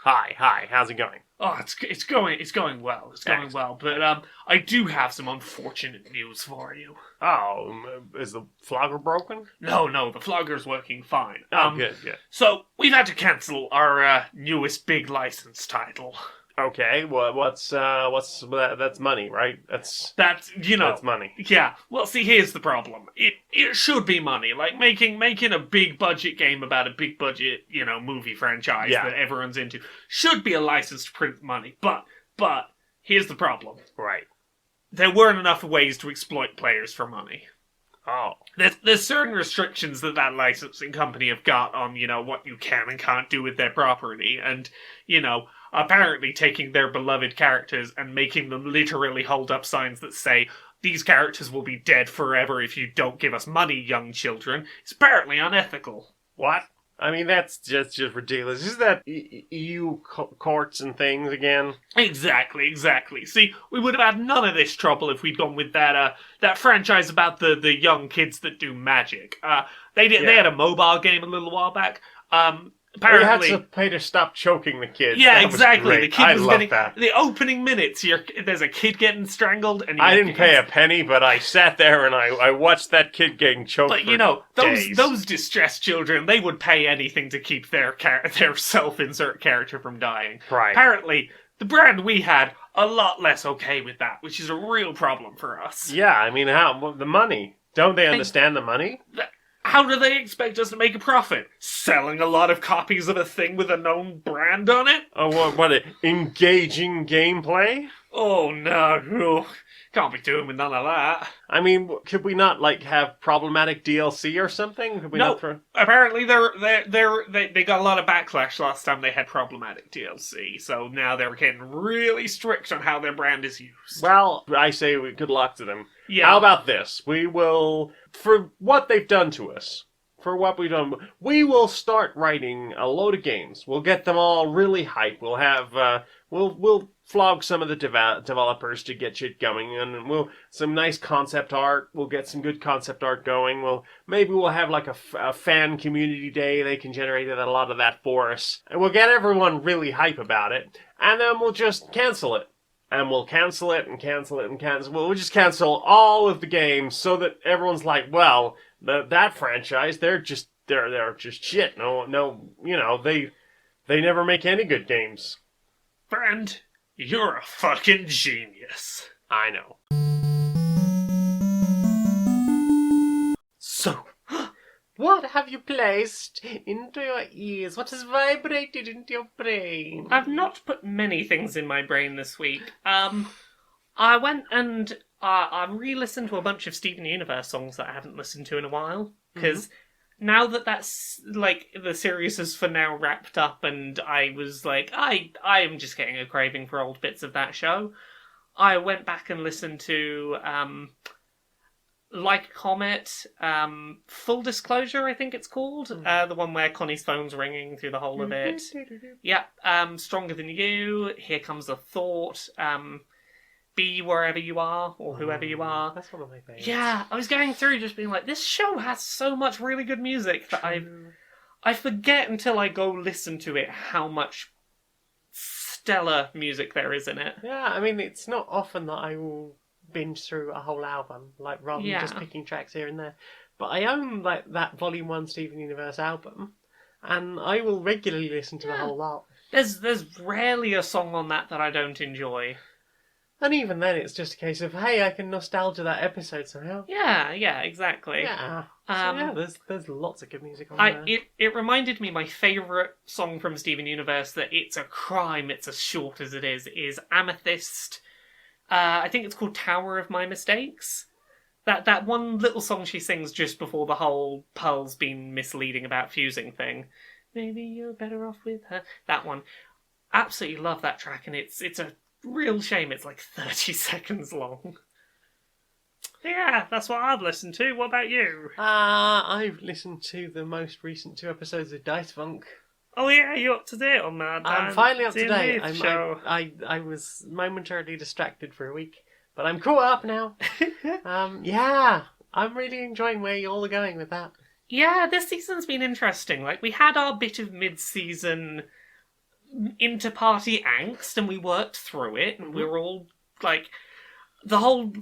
Hi, how's it going? Oh, it's going well. It's going well. But I do have some unfortunate news for you. Oh, is the flogger broken? No, the flogger's working fine. Oh, good. So we've had to cancel our newest big license title. Okay, well, what's that? That's money, right? That's money. Yeah. Well, see, here's the problem. It should be money. Like making a big budget game about a big budget, movie franchise that everyone's into should be a license to print money. But here's the problem. Right. There weren't enough ways to exploit players for money. Oh. There's certain restrictions that licensing company have got on, what you can and can't do with their property. And, apparently taking their beloved characters and making them literally hold up signs that say, these characters will be dead forever if you don't give us money, young children, is apparently unethical. What? I mean, that's just ridiculous. Is that EU courts and things again? Exactly. See, we would have had none of this trouble if we'd gone with that franchise about the young kids that do magic. They had a mobile game a little while back. Apparently, you had to pay to stop choking the kids. Yeah, that exactly. Was the great. kid was getting that. The opening minutes. There's a kid getting strangled, and I didn't pay a penny, but I sat there and I watched that kid getting choked. But days. those distressed children, they would pay anything to keep their self-insert character from dying. Right. Apparently, the brand we had a lot less okay with that, which is a real problem for us. Yeah, I mean, the money? Don't they understand the money? How do they expect us to make a profit? Selling a lot of copies of a thing with a known brand on it? Oh, what engaging gameplay? Oh, no. Can't be doing with none of that. I mean, could we not, have problematic DLC or something? Could we not throw... Apparently they got a lot of backlash last time they had problematic DLC, so now they're getting really strict on how their brand is used. Well, I say good luck to them. Yeah. How about this? We will, for what they've done to us, we will start writing a load of games. We'll get them all really hyped. We'll have, we'll flog some of the developers to get shit going, and some nice concept art. We'll get some good concept art going. Maybe we'll have a fan community day. They can generate a lot of that for us, and we'll get everyone really hype about it, and then we'll just cancel it. And we'll cancel it and cancel it and cancel. We'll just cancel all of the games so that everyone's like, well, that franchise, they're just shit. No, they never make any good games. Friend, you're a fucking genius. I know. So, what have you placed into your ears? What has vibrated into your brain? I've not put many things in my brain this week. I went and I re-listened to a bunch of Steven Universe songs that I haven't listened to in a while. Because now that's, the series is for now wrapped up, and I was like, I am just getting a craving for old bits of that show. I went back and listened to... Like a Comet, Full Disclosure, I think it's called. The one where Connie's phone's ringing through the whole of it. Yep. Stronger Than You, Here Comes a Thought, Be Wherever You Are, or Whoever You Are. That's one of my favourites. Yeah, I was going through just being like, this show has so much really good music that I forget until I go listen to it how much stellar music there is in it. Yeah, I mean, it's not often that I will binge through a whole album, rather than just picking tracks here and there. but I own like that Volume 1 Steven Universe album, and I will regularly listen to the whole lot. There's rarely a song on that I don't enjoy. And even then, it's just a case of, hey, I can nostalgia that episode somehow. Yeah, exactly. Yeah. There's lots of good music on there. It reminded me my favourite song from Steven Universe that it's a crime it's as short as it is Amethyst. I think it's called Tower of My Mistakes. That one little song she sings just before the whole Pearl's been misleading about fusing thing. Maybe you're better off with her. That one. Absolutely love that track, and it's a real shame it's like 30 seconds long. Yeah, that's what I've listened to. What about you? I've listened to the most recent 2 episodes of Dice Funk. Oh yeah, you're up to date on that. I'm finally up to date. Show. I was momentarily distracted for a week, but I'm caught up now. Yeah, I'm really enjoying where you all are going with that. Yeah, this season's been interesting. Like, we had our bit of mid-season inter-party angst, and we worked through it, and we were all, like...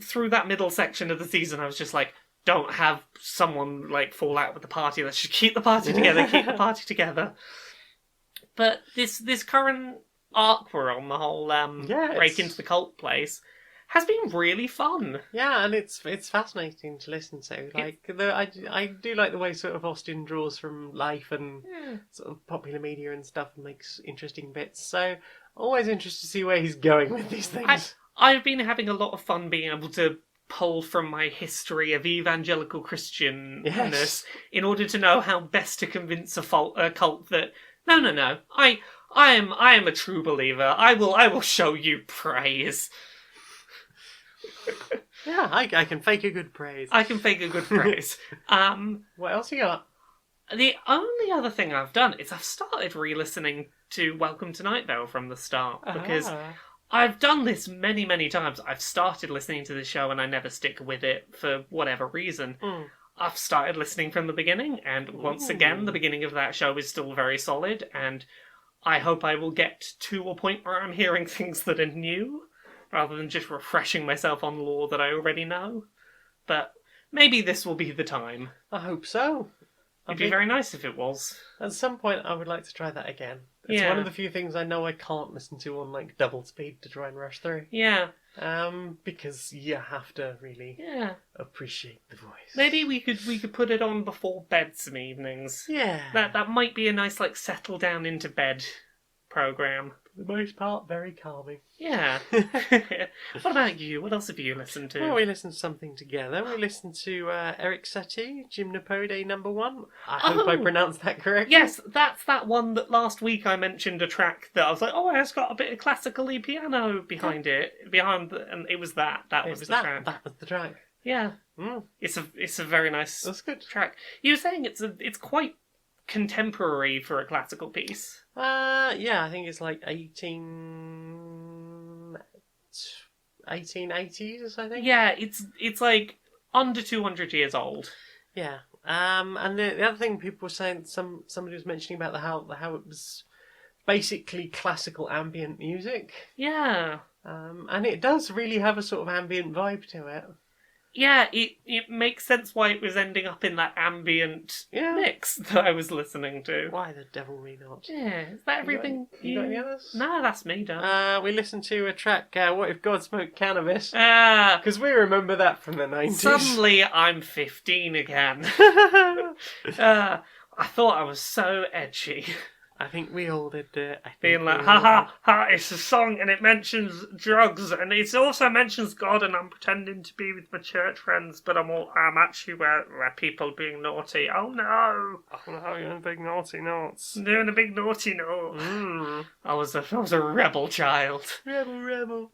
through that middle section of the season, I was just like, don't have someone, like, fall out with the party. Let's just keep the party together, But this current arc we're on, the whole break into the cult place, has been really fun. Yeah, and it's fascinating to listen to. Like, I do like the way sort of Austin draws from life and sort of popular media and stuff and makes interesting bits. So, always interested to see where he's going with these things. I've been having a lot of fun being able to pull from my history of evangelical Christianness in order to know how best to convince a cult that no, I am a true believer. I will show you praise. Yeah, I can fake a good praise. I can fake a good praise. What else you got? The only other thing I've done is I've started re-listening to Welcome to Night Vale from the start, because I've done this many, many times. I've started listening to the show and I never stick with it for whatever reason. I've started listening from the beginning, and once again, the beginning of that show is still very solid, and I hope I will get to a point where I'm hearing things that are new, rather than just refreshing myself on lore that I already know. But maybe this will be the time. I hope so. It'd be very nice if it was. At some point, I would like to try that again. It's one of the few things I know I can't listen to on like double speed to try and rush through. Yeah. Because you have to really appreciate the voice. Maybe we could put it on before bed some evenings. Yeah. That might be a nice like settle down into bed program. For the most part, very calming. Yeah. What about you? What else have you listened to? Well, we listened to something together. We listened to Eric Satie, Gymnopode #1. I hope I pronounced that correctly. Yes, that's that one that last week I mentioned a track that I was like, oh, it's got a bit of classical-y piano behind it. And it was that. That was the track. That was the track. Yeah. It's a very nice That's good. track. You were saying it's quite contemporary for a classical piece. Yeah, I think it's like 1880s, I think. Yeah, it's like under 200 years old. Yeah. And the other thing people were saying, somebody was mentioning about how it was basically classical ambient music. Yeah. And it does really have a sort of ambient vibe to it. Yeah, it makes sense why it was ending up in that ambient mix that I was listening to. Why the devil we not? Yeah, is that everything? You got any others? No, that's me done. We listened to a track, What If God Smoked Cannabis? Ah, Because we remember that from the 90s. suddenly I'm 15 again. I thought I was so edgy. I think we all did it. Being like, ha, it's a song and it mentions drugs and it also mentions God and I'm pretending to be with my church friends, but I'm actually where people being naughty. Oh no! Oh no, you're doing big naughty notes. I'm doing a big naughty note. I was a rebel child. Rebel.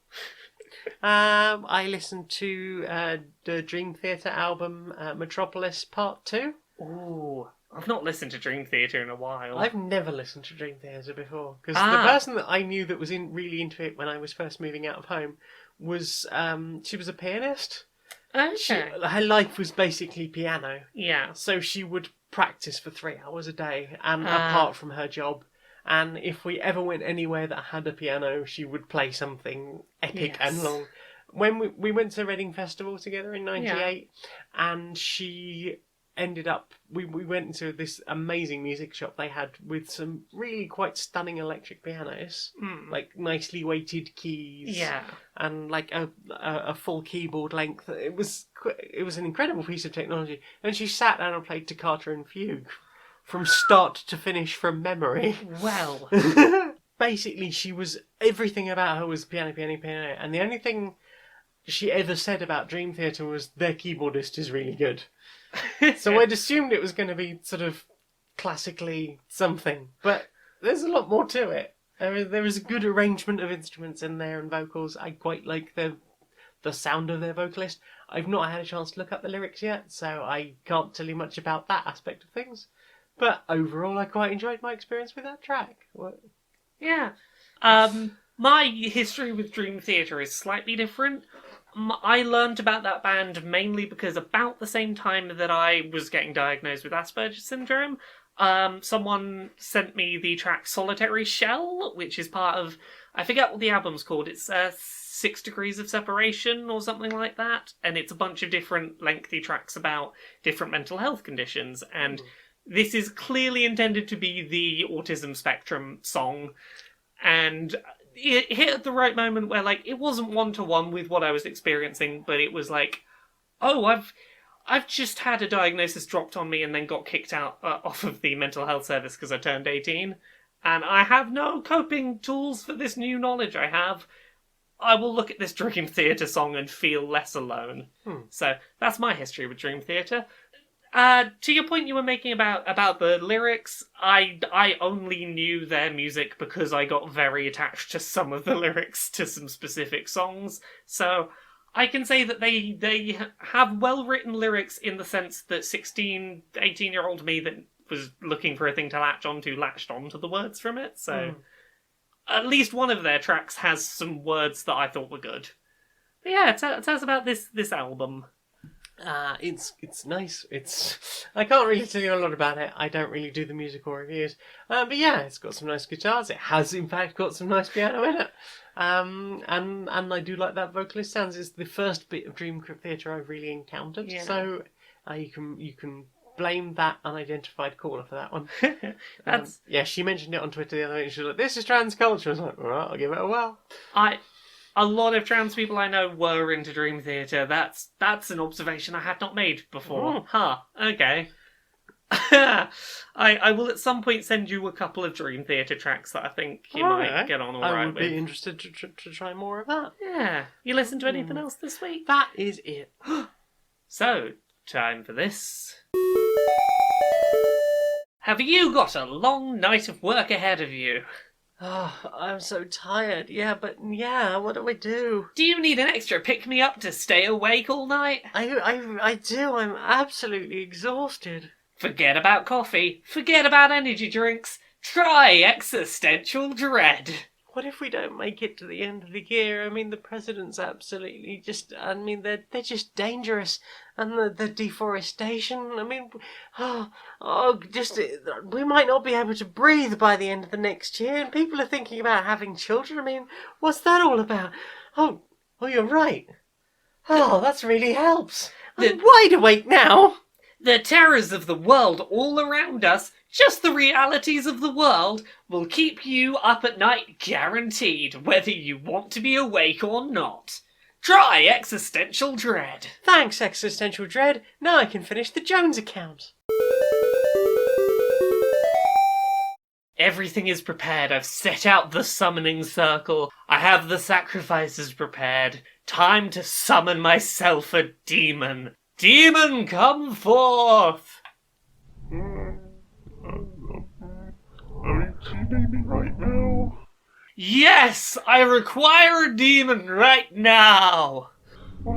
I listened to the Dream Theater album, Metropolis Part 2. Ooh. I've not listened to Dream Theater in a while. I've never listened to Dream Theater before. Because the person that I knew that was really into it when I was first moving out of home was, she was a pianist. Okay. Her life was basically piano. Yeah. So she would practice for 3 hours a day, and apart from her job. And if we ever went anywhere that had a piano, she would play something epic and long. When we went to Reading Festival together in '98, and she ended up, we went into this amazing music shop they had with some really quite stunning electric pianos, like nicely weighted keys, Yeah. and like a full keyboard length. It was an incredible piece of technology. And she sat down and played Toccata and Fugue from start to finish from memory. Well. Basically, everything about her was piano, piano, piano, and the only thing she ever said about Dream Theater was their keyboardist is really good. So I'd assumed it was going to be sort of classically something, but there's a lot more to it. There is a good arrangement of instruments in there and vocals. I quite like the sound of their vocalist. I've not had a chance to look up the lyrics yet, so I can't tell you much about that aspect of things. But overall, I quite enjoyed my experience with that track. Yeah. My history with Dream Theater is slightly different. I learned about that band mainly because about the same time that I was getting diagnosed with Asperger's syndrome, someone sent me the track Solitary Shell, which is part of, I forget what the album's called, it's 6 Degrees of Separation or something like that, and it's a bunch of different lengthy tracks about different mental health conditions, and this is clearly intended to be the autism spectrum song, and it hit at the right moment where, like, it wasn't one-to-one with what I was experiencing, but it was like, oh, I've just had a diagnosis dropped on me and then got kicked out off of the mental health service because I turned 18, and I have no coping tools for this new knowledge I have. I will look at this Dream Theater song and feel less alone. So that's my history with Dream Theater. To your point you were making about the lyrics, I only knew their music because I got very attached to some of the lyrics to some specific songs. So I can say that they have well-written lyrics in the sense that 16, 18-year-old me that was looking for a thing to latch onto the words from it. So at least one of their tracks has some words that I thought were good. But yeah, tell us about this album. It's nice. I can't really tell you a lot about it. I don't really do the musical reviews. But yeah, it's got some nice guitars. It has, in fact, got some nice piano in it. And I do like that vocalist sounds. It's the first bit of Dream Theater I've really encountered. Yeah. So you can blame that unidentified caller for that one. Yeah, she mentioned it on Twitter the other day. And she was like, "This is trans culture." I was like, "All right, I'll give it a whirl." A lot of trans people I know were into Dream Theater. That's an observation I had not made before. Okay. I will at some point send you a couple of Dream Theater tracks that I think you might get on alright with. I would be interested to try more of that. Yeah. You listen to anything else this week? That is it. So, time for this. Have you got a long night of work ahead of you? Oh, I'm so tired. Yeah, but what do I do? Do you need an extra pick-me-up to stay awake all night? I do. I'm absolutely exhausted. Forget about coffee. Forget about energy drinks. Try existential dread. What if we don't make it to the end of the year? I mean, the president's absolutely they're just dangerous. And the deforestation, I mean, we might not be able to breathe by the end of the next year. And people are thinking about having children. I mean, what's that all about? Oh, you're right. Oh, that really helps. I'm wide awake now. The terrors of the world all around us, just the realities of the world, will keep you up at night guaranteed, whether you want to be awake or not. Try existential dread. Thanks, existential dread. Now I can finish the Jones account. Everything is prepared. I've set out the summoning circle. I have the sacrifices prepared. Time to summon myself a demon. Demon, come forth! She made me right now. Yes, I require a demon right now! I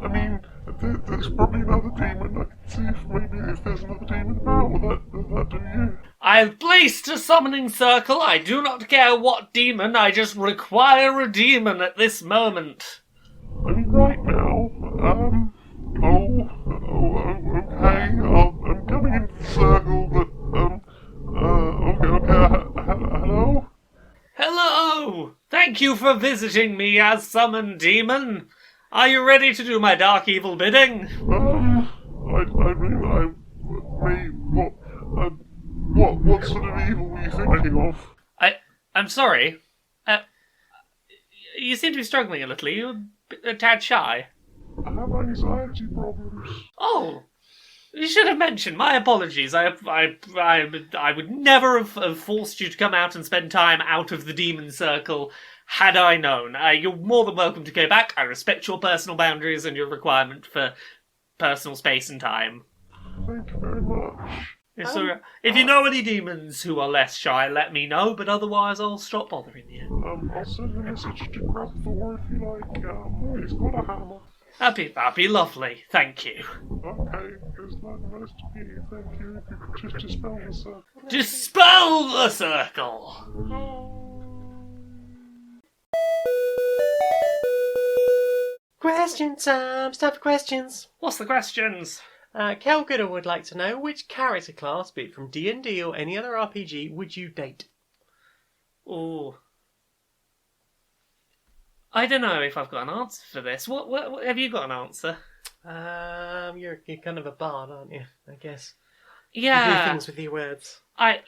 mean, there's probably another demon. I can see if there's another demon now. Will that do you? I've placed a summoning circle. I do not care what demon. I just require a demon at this moment. I mean, right now. Okay. I'm coming into the circle, but okay. Hello. Hello! Thank you for visiting me as summoned demon. Are you ready to do my dark evil bidding? What sort of evil were you thinking of? I'm sorry. You seem to be struggling a little. You're a tad shy. I have anxiety problems. Oh, you should have mentioned. My apologies. I would never have forced you to come out and spend time out of the demon circle had I known. You're more than welcome to go back. I respect your personal boundaries and your requirement for personal space and time. Thank you very much. So, if you know any demons who are less shy, let me know, but otherwise I'll stop bothering you. I'll send a message to Grab Thor if you like. He's got a hammer. That'd be lovely. Thank you. Okay, it's nice to meet you. Thank you. If you could just dispel the circle. Dispel the circle! Question time. Time for questions. What's the questions? Kel Gooder would like to know which character class, be it from D&D or any other RPG, would you date? Ooh. I don't know if I've got an answer for this. What have you got an answer? You're kind of a bard, aren't you? I guess. Yeah. You do things with your words. I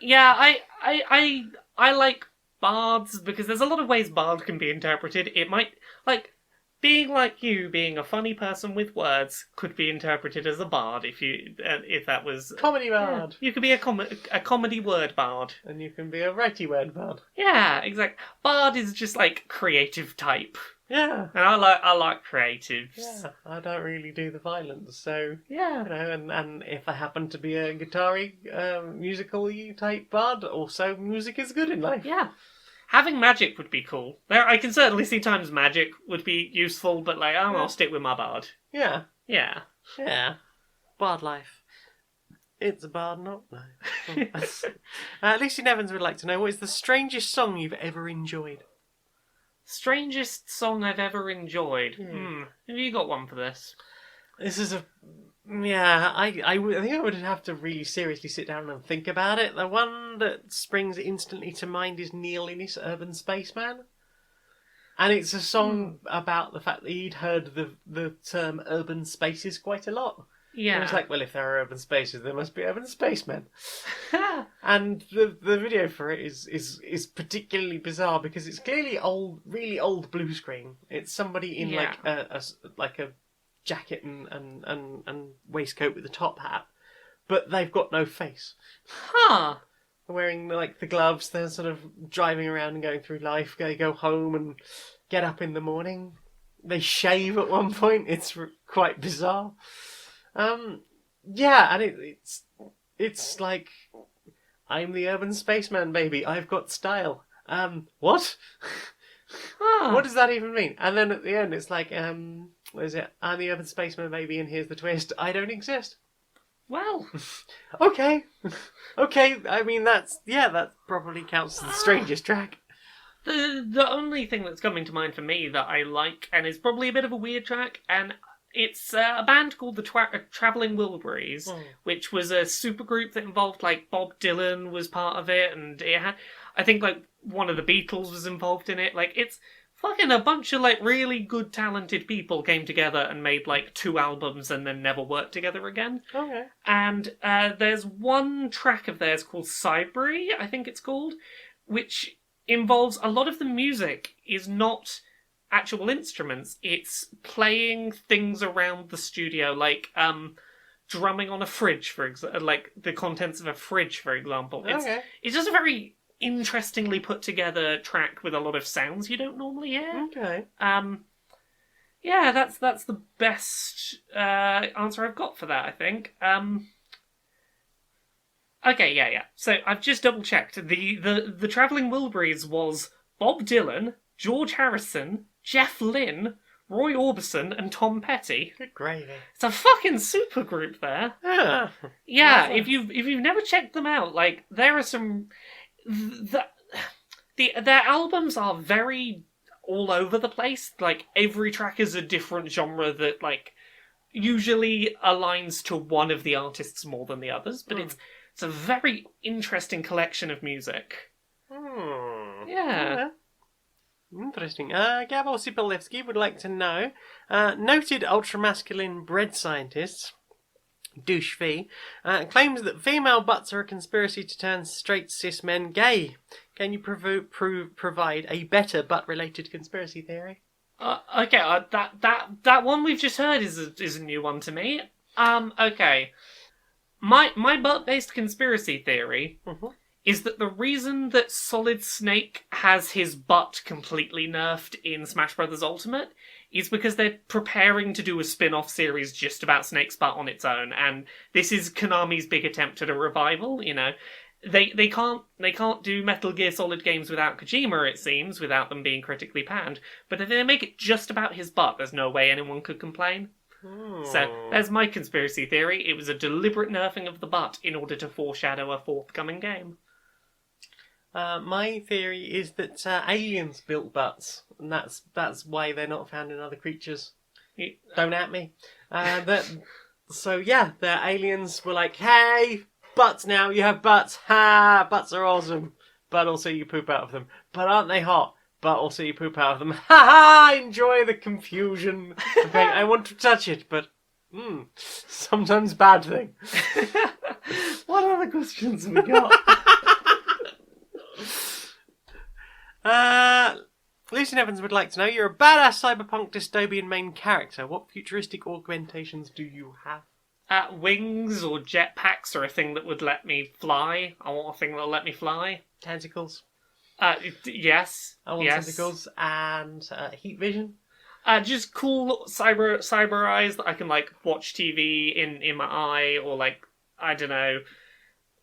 like bards because there's a lot of ways bard can be interpreted. It might being like you, being a funny person with words, could be interpreted as a bard if that was Comedy bard. Yeah, you could be a comedy word bard, And you can be a righty word bard. Yeah, exactly. Bard is just like creative type, Yeah. and I like creatives. Yeah. I don't really do the violence, so Yeah. and if I happen to be a guitar-y, musical-y type bard, also music is good in life. Yeah. Having magic would be cool. I can certainly see times magic would be useful, but I'll stick with my bard. Yeah. Yeah. Yeah. Bard life. It's a bard, not life. Lucy Nevins would like to know, what is the strangest song you've ever enjoyed? Strangest song I've ever enjoyed. Have you got one for this? This is a... Yeah, I think I would have to really seriously sit down and think about it. The one that springs instantly to mind is Neil Innes, Urban Spaceman. And it's a song about the fact that he'd heard the term urban spaces quite a lot. Yeah. And it's like, well, if there are urban spaces, there must be urban spacemen. And the video for it is particularly bizarre because it's clearly really old blue screen. It's somebody in like a jacket and waistcoat with a top hat, but they've got no face. Huh. They're wearing like the gloves. They're sort of driving around and going through life. They go home and get up in the morning. They shave at one point. It's quite bizarre. Yeah, and it's like, I'm the urban spaceman, baby. I've got style. What? What does that even mean? And then at the end, it's like, what is it? I'm the urban spaceman, baby, and here's the twist. I don't exist. Well. Okay. Okay, I mean, that probably counts as the strangest track. The only thing that's coming to mind for me that I like, and is probably a bit of a weird track, and it's a band called the Travelling Wilburys, which was a supergroup that involved, Bob Dylan was part of it, and it had, I think, one of the Beatles was involved in it. It's fucking a bunch of, really good, talented people came together and made, 2 albums and then never worked together again. Okay. And there's one track of theirs called Cybery, I think it's called, which involves a lot of the music is not actual instruments. It's playing things around the studio, drumming on a fridge, for example, the contents of a fridge, for example. It's just a very interestingly put together track with a lot of sounds you don't normally hear. Okay. Yeah, that's the best answer I've got for that, I think. Okay, yeah. So I've just double checked. The Travelling Wilburys was Bob Dylan, George Harrison, Jeff Lynne, Roy Orbison, and Tom Petty. Good gravy. It's a fucking super group there. Yeah. Yeah, if you've never checked them out, there are some. Their albums are very all over the place. Every track is a different genre that usually aligns to one of the artists more than the others. But it's a very interesting collection of music. Hmm. Yeah. Interesting. Gabor Sipalevsky would like to know, noted ultra-masculine bread scientist, Douche V, claims that female butts are a conspiracy to turn straight cis men gay. Can you provide a better butt-related conspiracy theory? Okay, that one we've just heard is a new one to me. Okay. My butt-based conspiracy theory is that the reason that Solid Snake has his butt completely nerfed in Smash Bros. Ultimate is because they're preparing to do a spin-off series just about Snake's butt on its own, and this is Konami's big attempt at a revival, you know. They can't do Metal Gear Solid games without Kojima, it seems, without them being critically panned, but if they make it just about his butt, there's no way anyone could complain. So, there's my conspiracy theory. It was a deliberate nerfing of the butt in order to foreshadow a forthcoming game. My theory is that aliens built butts, and that's why they're not found in other creatures. Don't at me. So yeah, the aliens were like, hey, butts now, you have butts. Ha, butts are awesome. But also you poop out of them. But aren't they hot? But also you poop out of them. Ha ha, enjoy the confusion. Okay, I want to touch it, but sometimes bad thing. What other questions have we got? Lucian Evans would like to know, you're a badass cyberpunk dystopian main character. What futuristic augmentations do you have? Wings or jetpacks are a thing that would let me fly. I want a thing that'll let me fly. Tentacles. Yes. I want tentacles and heat vision. Just cool cyber eyes that I can like watch TV in my eye, or like, I don't know,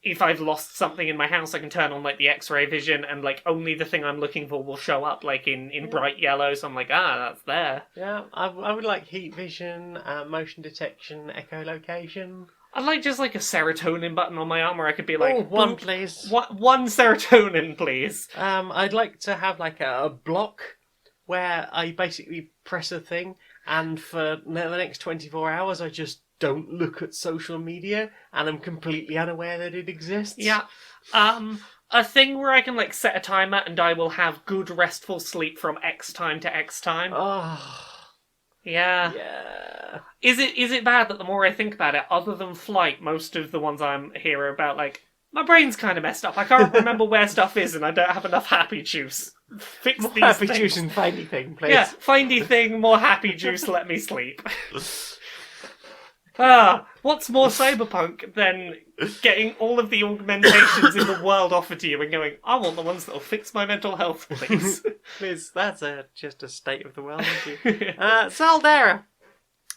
if I've lost something in my house, I can turn on like the X-ray vision, and like only the thing I'm looking for will show up like in bright yellow. So I'm like, that's there. Yeah, I would like heat vision, motion detection, echolocation. I'd like just like a serotonin button on my arm where I could be like, one please. One serotonin, please. I'd like to have like a block where I basically press a thing, and for the next 24 hours I just don't look at social media, and I'm completely unaware that it exists. Yeah. A thing where I can like set a timer and I will have good restful sleep from X time to X time. Oh. Yeah. Yeah. Is it bad that the more I think about it, other than flight, most of the ones I'm here about, like, my brain's kind of messed up. I can't remember where stuff is, and I don't have enough happy juice. Fix More these happy things. juice and findy thing, please. Yeah, findy thing, more happy juice, let me sleep. What's more cyberpunk than getting all of the augmentations in the world offered to you and going, I want the ones that'll fix my mental health, please. Please, that's just a state of the world, isn't it? Saldera.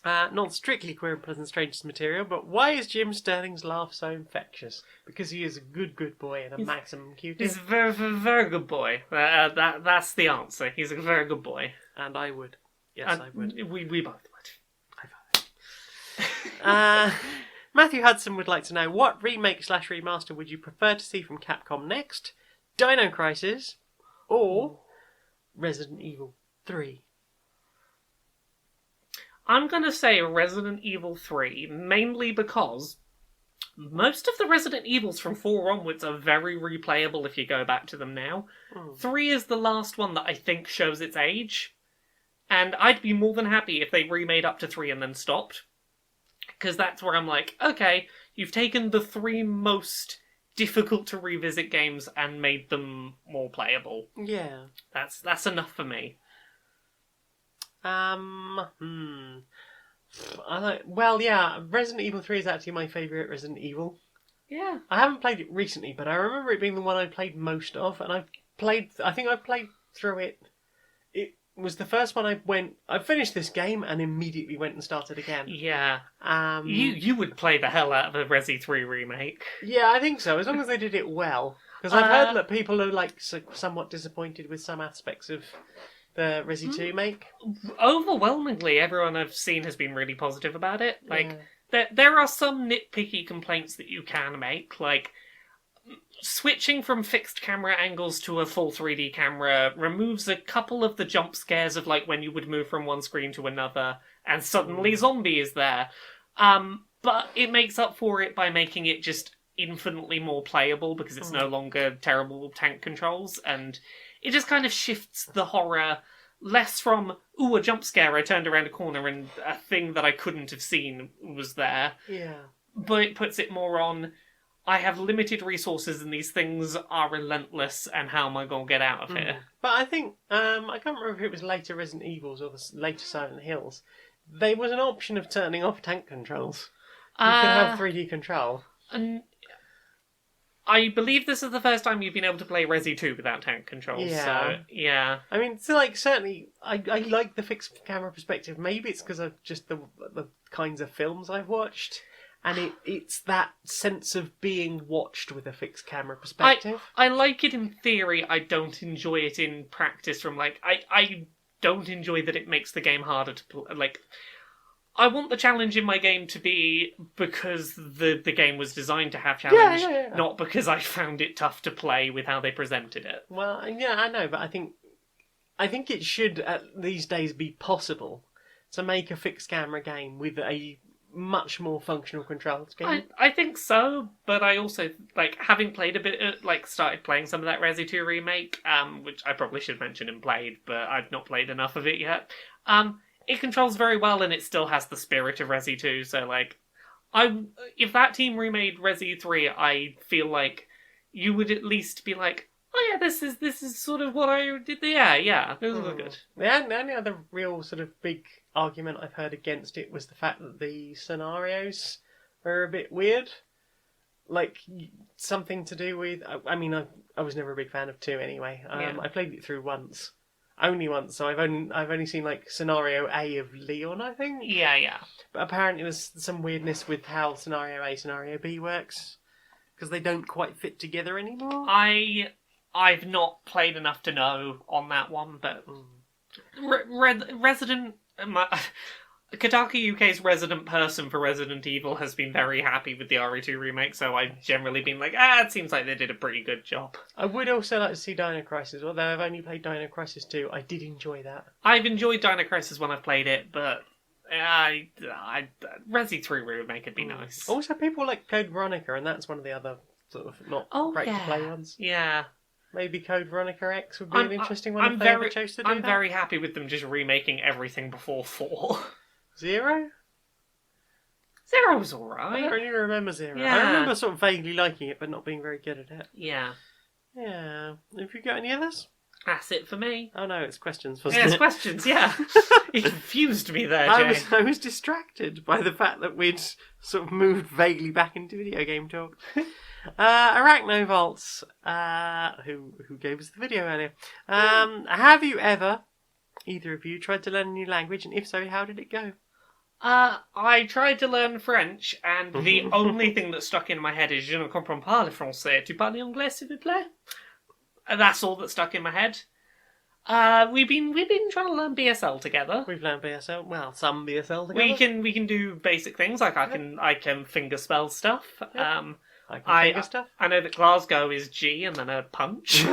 Not strictly Queer and Pleasant Strangers material, but why is Jim Sterling's laugh so infectious? Because he is a good boy and a maximum cutie. He's a very, very, very good boy. That's the answer. He's a very good boy. And I would. Yes, I would. We both would. Matthew Hudson would like to know, what remake/remaster would you prefer to see from Capcom next? Dino Crisis or Resident Evil 3? I'm going to say Resident Evil 3, mainly because most of the Resident Evils from 4 onwards are very replayable if you go back to them now. 3 is the last one that I think shows its age, and I'd be more than happy if they remade up to 3 and then stopped. Because that's where I'm like, okay, you've taken the 3 most difficult to revisit games and made them more playable. Yeah. That's enough for me. Well, yeah, Resident Evil 3 is actually my favourite Resident Evil. Yeah. I haven't played it recently, but I remember it being the one I played most of, and I think I played through it. It was the first one I finished this game and immediately went and started again. Yeah. You would play the hell out of a Resi 3 remake. Yeah, I think so, as long as they did it well. Because I've heard that people are like somewhat disappointed with some aspects of the Resi 2 make. Overwhelmingly, everyone I've seen has been really positive about it. Like, there are some nitpicky complaints that you can make, like switching from fixed camera angles to a full 3D camera removes a couple of the jump scares of like when you would move from one screen to another and suddenly zombie is there. But it makes up for it by making it just infinitely more playable because it's no longer terrible tank controls, and it just kind of shifts the horror less from, ooh, a jump scare, I turned around a corner and a thing that I couldn't have seen was there. Yeah. But it puts it more on, I have limited resources and these things are relentless, and how am I going to get out of here? But I think, I can't remember if it was later Resident Evils or the later Silent Hills, there was an option of turning off tank controls. You could have 3D control. And I believe this is the first time you've been able to play Resi 2 without tank controls. Yeah. So, yeah. I mean, so like certainly, I like the fixed camera perspective. Maybe it's because of just the kinds of films I've watched, and it's that sense of being watched with a fixed camera perspective. I like it in theory. I don't enjoy it in practice. From like, I don't enjoy that it makes the game harder to play. Like, I want the challenge in my game to be because the game was designed to have challenge, Yeah. not because I found it tough to play with how they presented it. Well, yeah, I know, but I think it should these days be possible to make a fixed camera game with a much more functional control scheme. I think so, but I also, like, having played a bit, started playing some of that Resi 2 remake, which I probably should mention and played, but I've not played enough of it yet. It controls very well, and it still has the spirit of Resi 2, so, like, if that team remade Resi 3, I feel like you would at least be like, oh yeah, this is sort of what I did. Yeah, this was good. The only other real sort of big argument I've heard against it was the fact that the scenarios are a bit weird. Like, something to do with... I mean, I was never a big fan of 2 anyway. I played it through once. Only once, so I've only seen, like, scenario A of Leon, I think. Yeah. But apparently there's some weirdness with how scenario A, scenario B works. Because they don't quite fit together anymore. I've not played enough to know on that one, but Kotaku UK's resident person for Resident Evil has been very happy with the RE2 remake, so I've generally been like, it seems like they did a pretty good job. I would also like to see Dino Crisis, although I've only played Dino Crisis 2. I did enjoy that. I've enjoyed Dino Crisis when I've played it, but Resi 3 remake would be nice. Also, people like Code Veronica, and that's one of the other sort of not great to play ones. Yeah. Maybe Code Veronica X would be an interesting one if they ever chose to do I'm that. very happy with them just remaking everything before 4. 0? 0 was I alright. don't really remember 0. Yeah. I remember sort of vaguely liking it, but not being very good at it. Yeah. Yeah. Have you got any others? That's it for me. Oh no, it's questions. Yeah, it's questions, yeah. It confused me there, Jay. I was distracted by the fact that we'd sort of moved vaguely back into video game talk. Arachnovolts, who gave us the video earlier. Have you ever, either of you, tried to learn a new language, and if so, how did it go? I tried to learn French, and the only thing that stuck in my head is Je ne comprends pas le français. Tu parles anglais, s'il vous plaît? And that's all that stuck in my head. We've been trying to learn BSL together. We've learned BSL. Well, some BSL together. We can do basic things like I can finger spell stuff. I can figure stuff. I know that Glasgow is G and then a punch.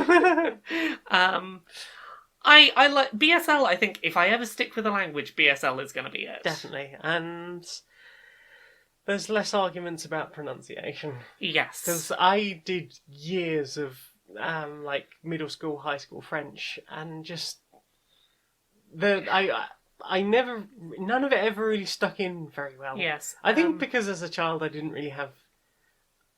I like BSL. I think if I ever stick with a language, BSL is going to be it. Definitely, and there's less arguments about pronunciation. Yes, because I did years of like middle school, high school French, and just I never, none of it ever really stuck in very well. Yes, I think because as a child I didn't really have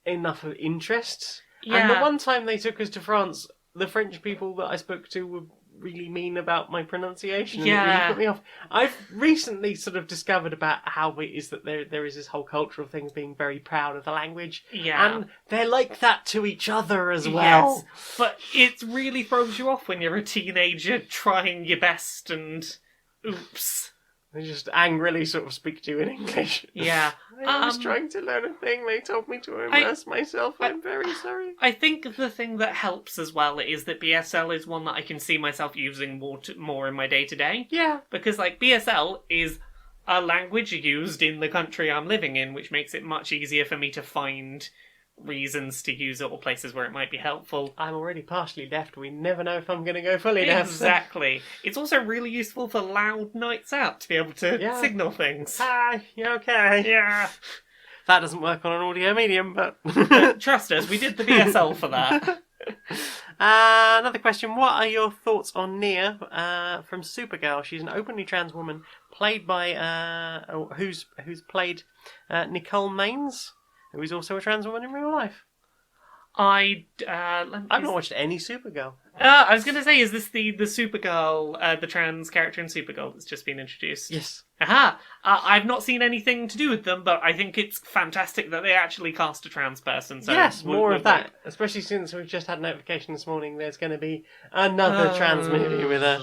enough of interest. Yeah. And the one time they took us to France, the French people that I spoke to were really mean about my pronunciation. And it really put me off. I've recently sort of discovered about how it is that there is this whole cultural thing of being very proud of the language. Yeah. And they're like that to each other as well. Yes, but it really throws you off when you're a teenager trying your best and oops. They just angrily sort of speak to you in English. Yeah. I was trying to learn a thing. They told me to immerse myself. I'm very sorry. I think the thing that helps as well is that BSL is one that I can see myself using more in my day-to-day. Yeah. Because, like, BSL is a language used in the country I'm living in, which makes it much easier for me to find reasons to use it or places where it might be helpful. I'm already partially deaf. We never know if I'm going to go fully deaf. Exactly. It's also really useful for loud nights out to be able to signal things. Hi, you okay? Yeah. That doesn't work on an audio medium, but... Trust us, we did the BSL for that. Another question. What are your thoughts on Nia from Supergirl? She's an openly trans woman played by who's played Nicole Maines, who is also a trans woman in real life. I've I've not watched any Supergirl. I was going to say, is this the Supergirl, the trans character in Supergirl that's just been introduced? Yes. Aha! I've not seen anything to do with them, but I think it's fantastic that they actually cast a trans person. So Yes, more of that. Especially since we've just had notification this morning there's going to be another trans movie with a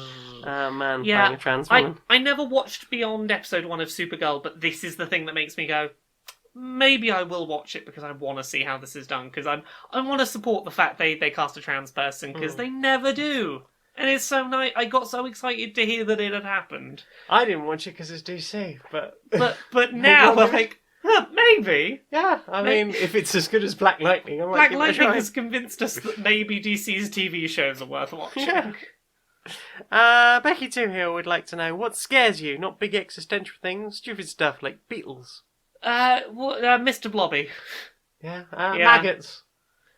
man playing a trans woman. I never watched beyond episode 1 of Supergirl, but this is the thing that makes me go, maybe I will watch it because I want to see how this is done. Because I want to support the fact they cast a trans person, because they never do. And it's so nice. I got so excited to hear that it had happened. I didn't watch it because it's DC, but now I'm like, maybe. Yeah, I mean, if it's as good as Black Lightning, I might Black give it a Lightning try. has convinced us that maybe DC's TV shows are worth watching. Yeah. Becky Toohill would like to know, what scares you? Not big existential things, stupid stuff like beetles. Mr. Blobby. Yeah, Yeah. maggots.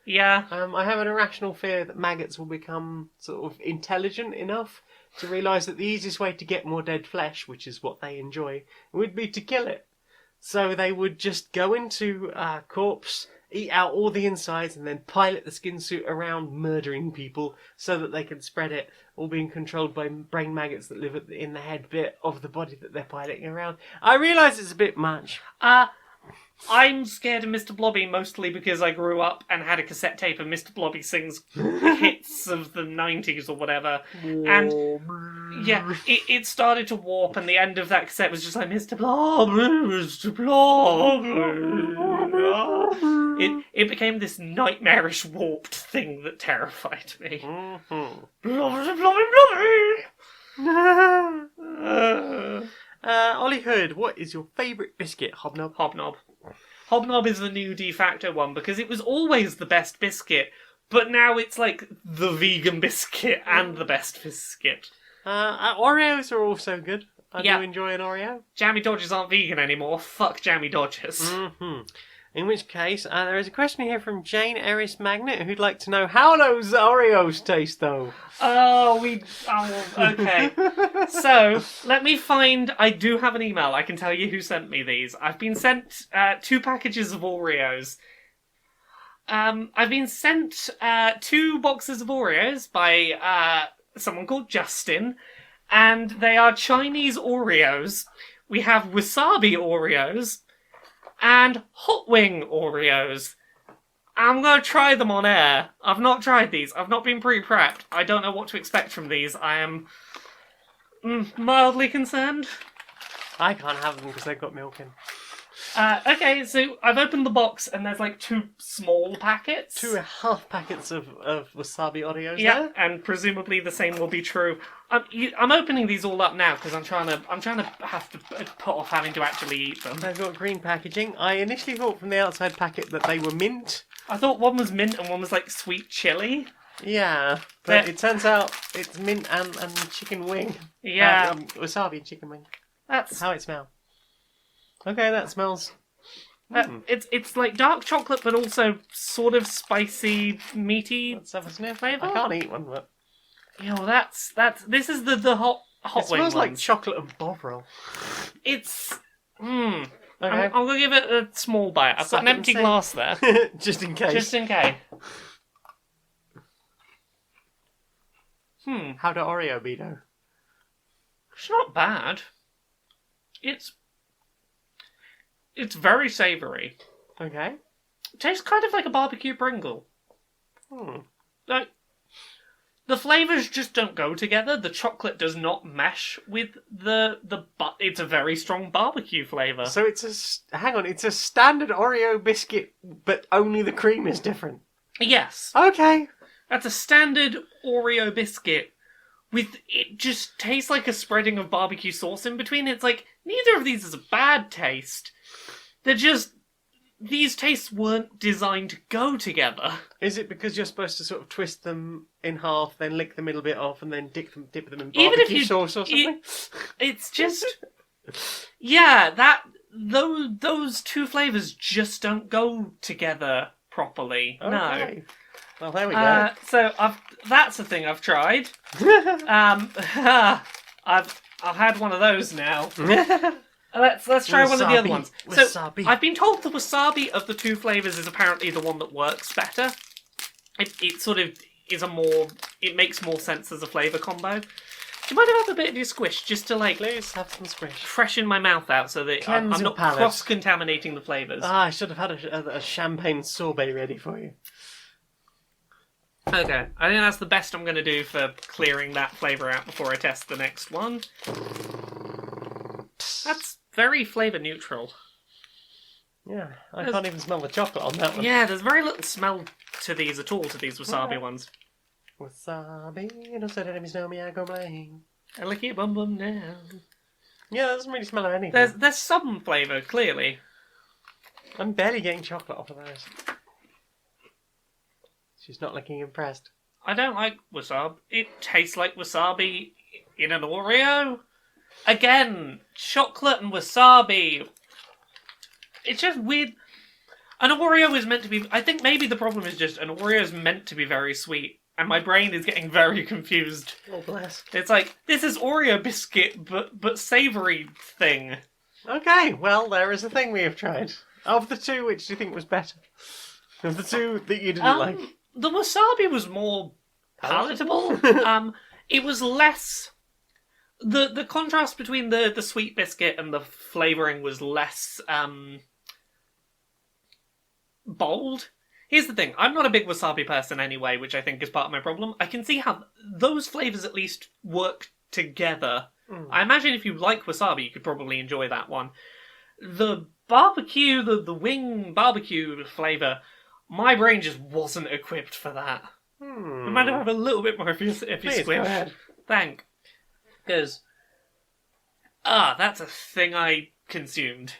Yeah. I have an irrational fear that maggots will become sort of intelligent enough to realise that the easiest way to get more dead flesh, which is what they enjoy, would be to kill it. So they would just go into a corpse, eat out all the insides, and then pilot the skin suit around murdering people so that they can spread it, all being controlled by brain maggots that live in the head bit of the body that they're piloting around. I realise it's a bit much. I'm scared of Mr. Blobby mostly because I grew up and had a cassette tape and Mr. Blobby sings hits of the 90s or whatever. And yeah, it started to warp, and the end of that cassette was just like, Mr. Blobby, Mr. Blobby. It became this nightmarish warped thing that terrified me. Blobby, Blobby, Blobby! Ollie Hood, what is your favourite biscuit? Hobnob? Hobnob. Hobnob is the new de facto one because it was always the best biscuit, but now it's like the vegan biscuit and the best biscuit. Oreos are also good. I Yeah. do enjoy an Oreo. Jammy Dodgers aren't vegan anymore. Fuck Jammy Dodgers. In which case, there is a question here from Jane Eris Magnet who'd like to know how those Oreos taste, though. Okay. So, let me find... I do have an email. I can tell you who sent me these. I've been sent 2 packages of Oreos. I've been sent 2 boxes of Oreos by someone called Justin, and they are Chinese Oreos. We have wasabi Oreos and hot wing Oreos. I'm going to try them on air. I've not tried these. I've not been pre-prepped. I don't know what to expect from these. I am mildly concerned. I can't have them because they've got milk in. Okay, so I've opened the box and there's like 2 small packets. 2.5 packets of wasabi Oreos Yeah, there. and presumably the same will be true. I'm opening these all up now because I'm trying to have to put off having to actually eat them. They've got green packaging. I initially thought from the outside packet that they were mint. I thought one was mint and one was like sweet chili. Yeah, but Yeah. it turns out it's mint and chicken wing. Yeah. Wasabi and chicken wing. That's How it smells. Okay, that smells. it's like dark chocolate, but also sort of spicy, meaty. Let's have a sniff. flavour? I can't eat one, but You know, that's this is the hot it wing smells like ones. chocolate and bovril. It's Okay, I'm gonna give it a small bite. I've got Suck an it and empty see. glass there, just in case. just in case. How do Oreo be though? It's not bad. It's very savoury. Okay. It tastes kind of like a barbecue Pringle. Like, the flavours just don't go together. The chocolate does not mesh with the but it's a very strong barbecue flavour. So it's it's a standard Oreo biscuit, but only the cream is different. Yes, Okay. that's a standard Oreo biscuit. It just tastes like a spreading of barbecue sauce in between. It's like, neither of these is a bad taste. They're just, these tastes weren't designed to go together. Is it because you're supposed to sort of twist them in half, then lick the middle bit off, and then dip them in Even if barbecue you- sauce or something? It's just, yeah, those 2 flavours just don't go together properly. No. Okay. Well, there we go. So that's a thing I've tried. I've had one of those now. Let's try one of the other ones. So Wasabi. I've been told the wasabi of the two flavors is apparently the one that works better. It sort of is it makes more sense as a flavor combo. Do you mind if I have a bit of your squish just to Please have some squish. freshen my mouth out so that I'm Cleanse your not palate. cross-contaminating the flavors? I should have had a champagne sorbet ready for you. Okay, I think that's the best I'm going to do for clearing that flavour out before I test the next one. That's very flavour neutral. Yeah, I can't even smell the chocolate on that one. Yeah, there's very little smell to these at all, to these wasabi ones. Wasabi, no said enemies know me, I go bling. I lick it bum bum now. Yeah, that doesn't really smell of anything. There's some flavour, clearly. I'm barely getting chocolate off of those. She's not looking impressed. I don't like wasabi. It tastes like wasabi in an Oreo. Again, chocolate and wasabi. It's just weird. An Oreo is meant to be... I think maybe the problem is just an Oreo is meant to be very sweet. And my brain is getting very confused. Oh, bless. It's like, this is Oreo biscuit, but savoury thing. Okay, well, there is a thing we have tried. Of the two, which do you think was better? Of the two that you didn't like? The wasabi was more palatable. It was less... The contrast between the sweet biscuit and the flavouring was less bold. Here's the thing, I'm not a big wasabi person anyway, which I think is part of my problem. I can see how those flavours at least work together. I imagine if you like wasabi, you could probably enjoy that one. The barbecue, the wing barbecue flavour, my brain just wasn't equipped for that. I might have a little bit more if you Please, squish. go ahead. Thank. Because, that's a thing I consumed.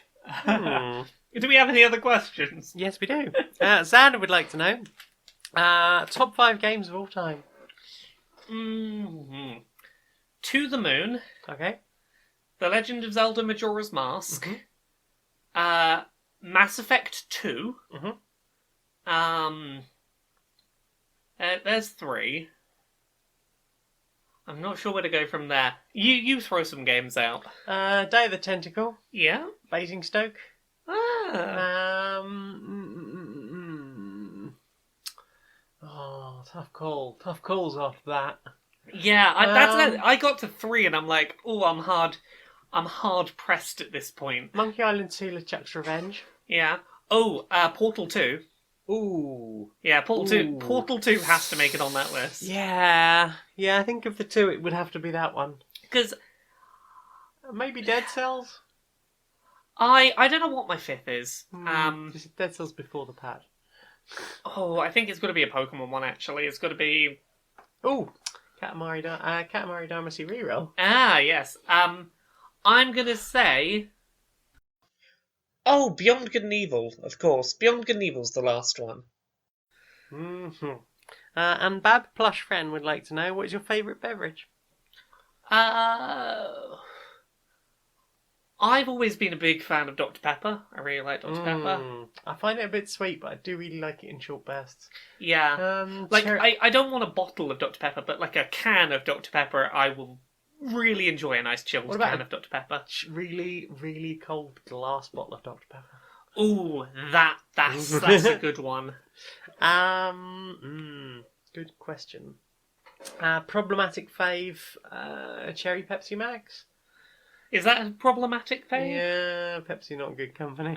Do we have any other questions? Yes, we do. Xander would like to know. Top 5 games of all time. Mm-hmm. To the Moon, Okay. The Legend of Zelda Majora's Mask, Mass Effect 2, there's 3. I'm not sure where to go from there. You throw some games out. Day of the Tentacle. Yeah? Basingstoke. Ah. Oh, tough call. Tough calls after that. Yeah, I got to 3 and I'm like, oh, I'm hard pressed at this point. Monkey Island 2, LeChuck's Revenge. Yeah. Oh, Portal 2. Ooh. Yeah, Portal 2 has to make it on that list. Yeah. Yeah, I think of the two, it would have to be that one. Because Maybe Dead Cells? I don't know what my 5th is. Dead Cells before the patch. I think it's got to be a Pokemon one, actually. It's got to be... Ooh. Katamari Damacy reroll. Ah, yes. I'm going to say... Oh, Beyond Good and Evil, of course. Beyond Good and Evil's the last one. And Bab Plush Friend would like to know, what is your favourite beverage? I've always been a big fan of Dr. Pepper. I really like Dr. Pepper. I find it a bit sweet, but I do really like it in short bursts. Yeah. I don't want a bottle of Dr. Pepper, but like a can of Dr. Pepper, I will really enjoy a nice chilled can of Dr. Pepper. Really, really cold glass bottle of Dr. Pepper. Ooh, that's a good one. Good question. Problematic fave, Cherry Pepsi Max. Is that a problematic thing? Yeah, Pepsi not good company.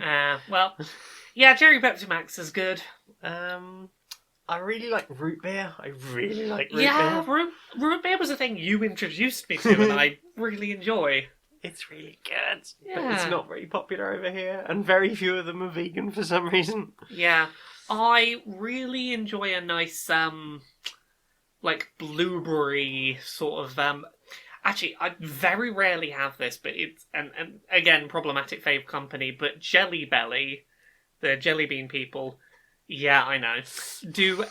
Well, yeah, Cherry Pepsi Max is good. I really like root beer. I really like root Yeah, beer. root beer was a thing you introduced me to, and I really enjoy. It's really good, but Yeah. it's not very popular over here, and very few of them are vegan for some reason. Yeah, I really enjoy a nice, like blueberry sort of. Actually, I very rarely have this, but it's and again problematic fave company, but Jelly Belly, the jelly bean people. Yeah, I know. Do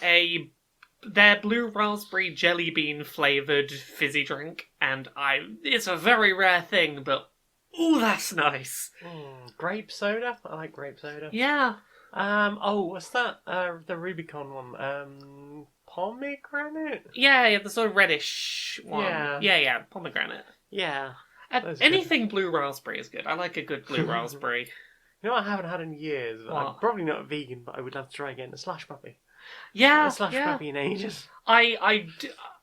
their blue raspberry jelly bean flavoured fizzy drink, and it's a very rare thing, but ooh, that's nice. Grape soda? I like grape soda. Yeah. What's that? The Rubicon one. Pomegranate? Yeah, the sort of reddish one. Yeah. Yeah, pomegranate. Yeah. And Those are anything blue raspberry is good. I like a good blue raspberry. You know what I haven't had in years? I'm What? probably not a vegan, but I would love to try again. A slush puppy. Yeah, A slush yeah. puppy in ages. I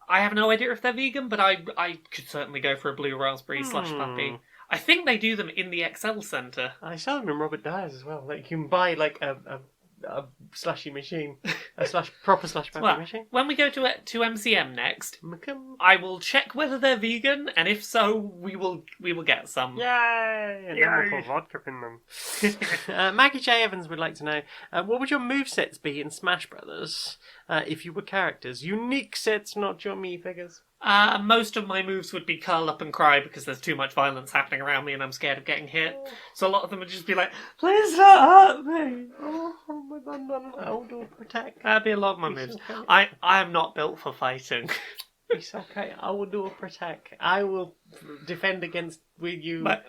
have no idea if they're vegan, but I could certainly go for a blue raspberry slush puppy. I think they do them in the Excel Centre. I saw them in Robert Dyer's as well. Like you can buy like a slushy machine, proper slush puppy Well, machine. when we go to MCM next, Macam- I will check whether they're vegan, and if so, we will get some. Yay! And then we'll put vodka in them. Maggie J. Evans would like to know, what would your movesets be in Smash Brothers if you were characters? Unique sets, not your me figures. Most of my moves would be curl up and cry because there's too much violence happening around me and I'm scared of getting hit. So a lot of them would just be like, please don't hurt me. Oh, I will do protect. That'd be a lot of my moves. I am not built for fighting. It's okay. I will do a protect. I will defend against with you. I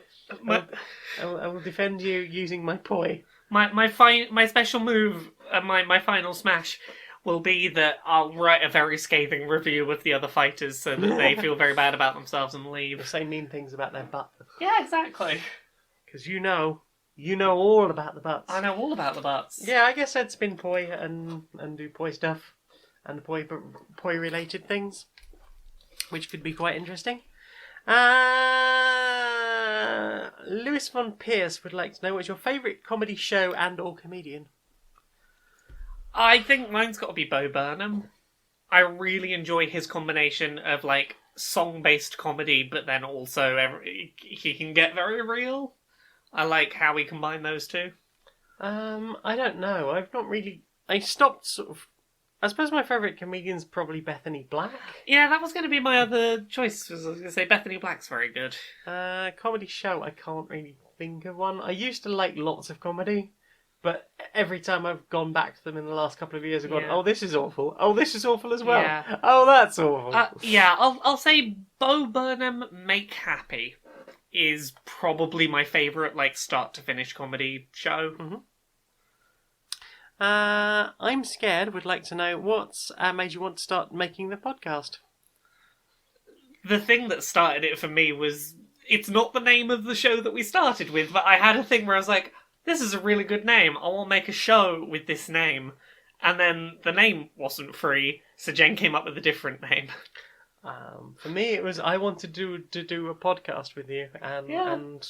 will defend you using my poi. My special move, my final smash, will be that I'll write a very scathing review of the other fighters so that they feel very bad about themselves and You'll leave. say mean things about their butt. Yeah, exactly. Because you know all about the butts. I know all about the butts. Yeah, I guess I'd spin poi and do poi stuff and poi related things, which could be quite interesting. Lewis von Pierce would like to know what's your favourite comedy show and or comedian. I think mine's got to be Bo Burnham. I really enjoy his combination of like song-based comedy, but then also he can get very real. I like how we combine those two. I don't know. I've not really. I stopped sort of. I suppose my favourite comedian's probably Bethany Black. Yeah, that was going to be my other choice. I was going to say Bethany Black's very good. Comedy show, I can't really think of one. I used to like lots of comedy. But every time I've gone back to them in the last couple of years, I've gone, Yeah. oh, this is awful. Oh, this is awful as well. Yeah. Oh, that's awful. Yeah, I'll say Bo Burnham Make Happy is probably my favourite, like, start to finish comedy show. I'm Scared would like to know what's made you want to start making the podcast. The thing that started it for me was, it's not the name of the show that we started with, but I had a thing where I was like, this is a really good name. I want to make a show with this name. And then the name wasn't free, so Jen came up with a different name. For me, it was I wanted to do a podcast with you, and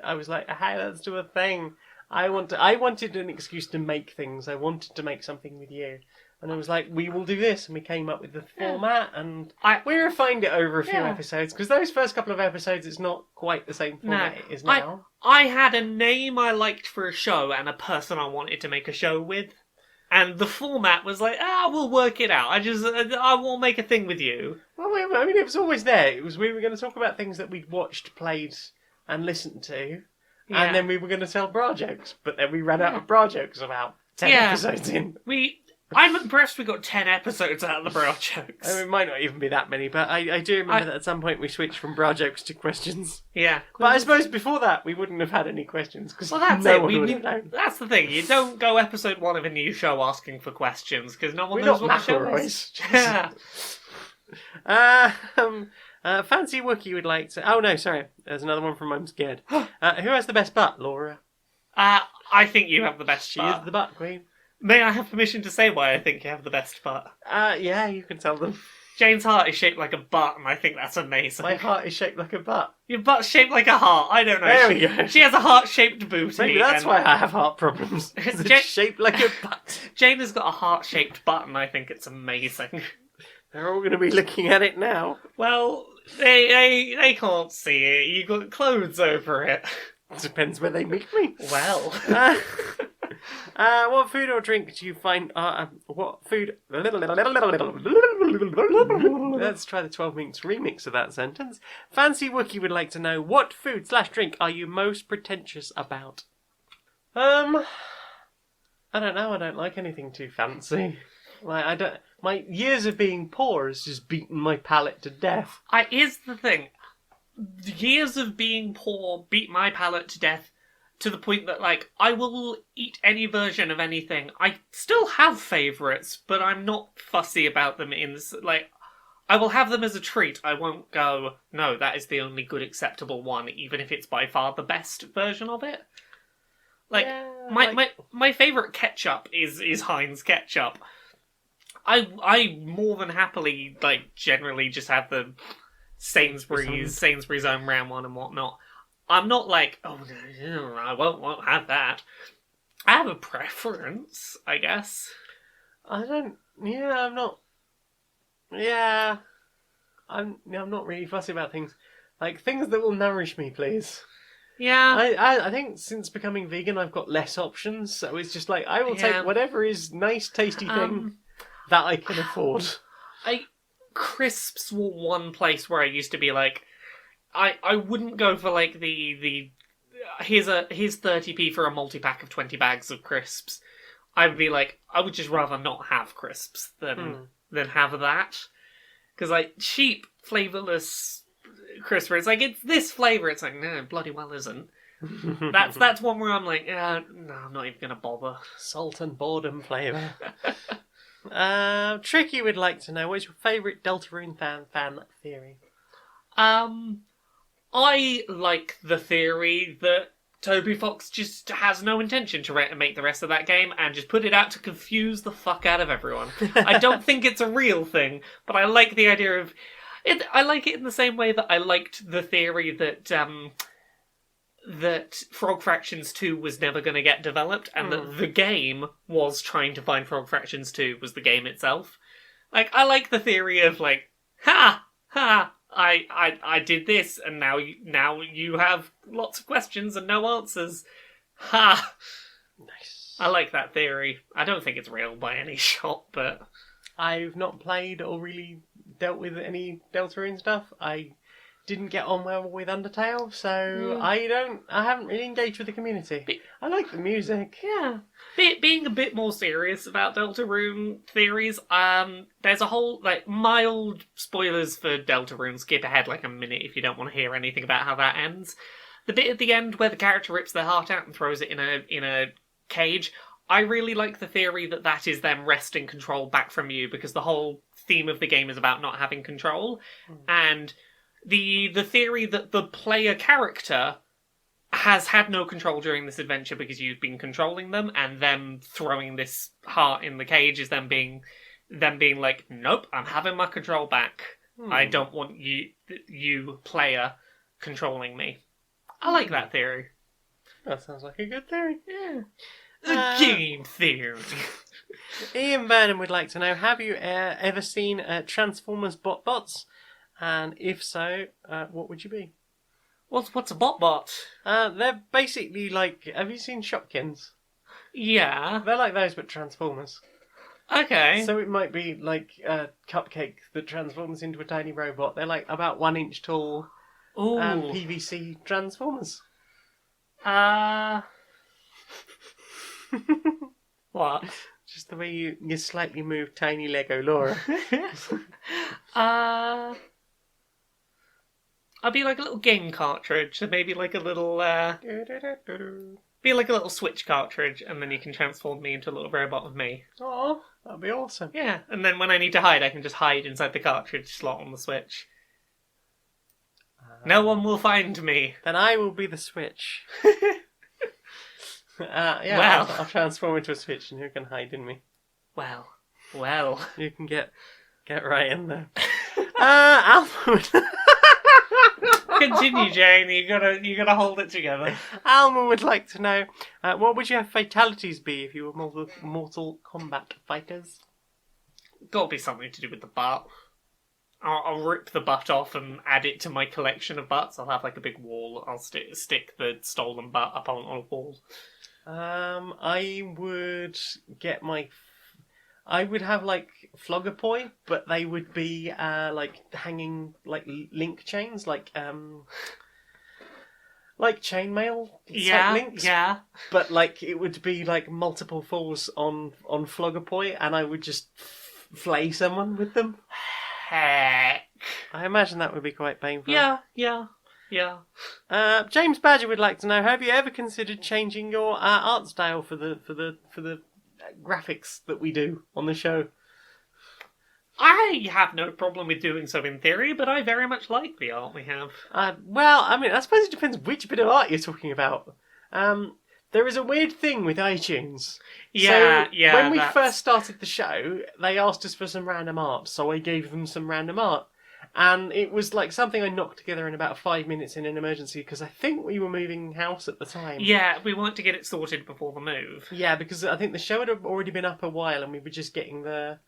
I was like, hey, let's do a thing. I wanted an excuse to make things. I wanted to make something with you. And I was like, we will do this. And we came up with the format, and we refined it over a few episodes, because those first couple of episodes, it's not quite the same format it is now. I had a name I liked for a show and a person I wanted to make a show with. And the format was like, we'll work it out. I will make a thing with you. Well, I mean, it was always there. It was we were going to talk about things that we'd watched, played, and listened to. Yeah. And then we were going to tell bra jokes. But then we ran out of bra jokes about 10 episodes in. I'm impressed we got 10 episodes out of the bra jokes. I mean, it might not even be that many, but I do remember that at some point we switched from bra jokes to questions. Yeah. But I suppose before that we wouldn't have had any questions, because That's no it. one would have known. That's the thing. You don't go episode 1 of a new show asking for questions, because no one We're knows not what the show is. McElroys. Yeah. Fancy Wookie would like to... Oh, no, sorry. There's another one from I'm Scared. Who has the best butt, Laura? I think you have the best She butt. is the butt queen. May I have permission to say why I think you have the best butt? Yeah, you can tell them. Jane's heart is shaped like a butt, and I think that's amazing. My heart is shaped like a butt. Your butt's shaped like a heart. I don't know. There we go. She has a heart-shaped booty. Maybe that's why I have heart problems. It's shaped like a butt. Jane has got a heart-shaped butt, and I think it's amazing. They're all going to be looking at it now. Well, they can't see it. You got clothes over it. Depends where they meet me. Well. What food or drink do you find... what food... Let's try the 12 minutes remix of that sentence. Fancy Wookie would like to know, what food/drink are you most pretentious about? I don't know. I don't like anything too fancy. My years of being poor has just beaten my palate to death. Here's the thing. The years of being poor beat my palate to death to the point that, like, I will eat any version of anything. I still have favourites, but I'm not fussy about them like, I will have them as a treat. I won't go, no, that is the only good acceptable one, even if it's by far the best version of it. Like, my favourite ketchup is Heinz ketchup. I more than happily, like, generally just have the Sainsbury's own round one and whatnot. I'm not like, oh, no, I won't have that. I have a preference, I guess. I'm not really fussy about things. Like, things that will nourish me, please. Yeah. I think since becoming vegan, I've got less options, so it's just like, I will take whatever is nice, tasty thing that I can afford. Crisps were one place where I used to be like, I wouldn't go for like the here's 30p for a multi-pack of 20 bags of crisps. I would be like, I would just rather not have crisps than have that. Because like cheap, flavourless crisps, it's like, it's this flavour, it's like, no, bloody well isn't. That's one where I'm like, no, I'm not even gonna bother. Salt and boredom flavour. Tricky would like to know, what's your favourite Deltarune fan theory? I like the theory that Toby Fox just has no intention to make the rest of that game and just put it out to confuse the fuck out of everyone. I don't think it's a real thing, but I like the idea of it. I like it in the same way that I liked the theory that that Frog Fractions 2 was never going to get developed, and that the game was trying to find Frog Fractions 2 was the game itself. Like, I like the theory of like, ha! I did this, and now you have lots of questions and no answers. Ha! Nice. I like that theory. I don't think it's real by any shot, but I've not played or really dealt with any Deltarune stuff. I didn't get on well with Undertale, so I haven't really engaged with the community. I like the music. Yeah. Being a bit more serious about Deltarune theories, there's a whole, like, mild spoilers for Deltarune. Skip ahead like a minute if you don't want to hear anything about how that ends. The bit at the end where the character rips their heart out and throws it in a cage, I really like the theory that is them wresting control back from you, because the whole theme of the game is about not having control. And the theory that the player character has had no control during this adventure because you've been controlling them, and them throwing this heart in the cage is them being like, nope, I'm having my control back. I don't want you player controlling me. I like that theory. That sounds like a good theory. Yeah. The game theory. Ian Burnham would like to know, have you ever seen Transformers bots? And if so, what would you be? What's a bot? They're basically like, have you seen Shopkins? Yeah. They're like those, but Transformers. Okay. So it might be like a cupcake that transforms into a tiny robot. They're like about 1 inch tall. Ooh. PVC Transformers. What? Just the way you slightly move tiny Lego Laura. I'll be like a little game cartridge, so maybe like a little, be like a little Switch cartridge, and then you can transform me into a little robot of me. Oh, that'd be awesome. Yeah, and then when I need to hide, I can just hide inside the cartridge slot on the Switch. No one will find me. Then I will be the Switch. Yeah, Well. I'll transform into a Switch, and you can hide in me. Well. You can get right in there. Alfred. Continue, Jane. You gotta hold it together. Alma would like to know, what would your fatalities be if you were Mortal Kombat fighters? Gotta be something to do with the butt. I'll rip the butt off and add it to my collection of butts. I'll have like a big wall. I'll stick the stolen butt up on a wall. I would get I would have like Floggerpoi, but they would be like hanging like link chains, like chainmail type links. Yeah. But like it would be like multiple falls on Floggerpoi, and I would just flay someone with them. Heck. I imagine that would be quite painful. Yeah. Yeah. James Badger would like to know: have you ever considered changing your art style for the graphics that we do on the show? I have no problem with doing so in theory, but I very much like the art we have. Well, I mean, I suppose it depends which bit of art you're talking about. There is a weird thing with iTunes. Yeah, so yeah. When we first started the show, they asked us for some random art, so I gave them some random art. And it was like something I knocked together in about 5 minutes in an emergency, because I think we were moving house at the time. Yeah, we wanted to get it sorted before the move. Yeah, because I think the show had already been up a while, and we were just getting the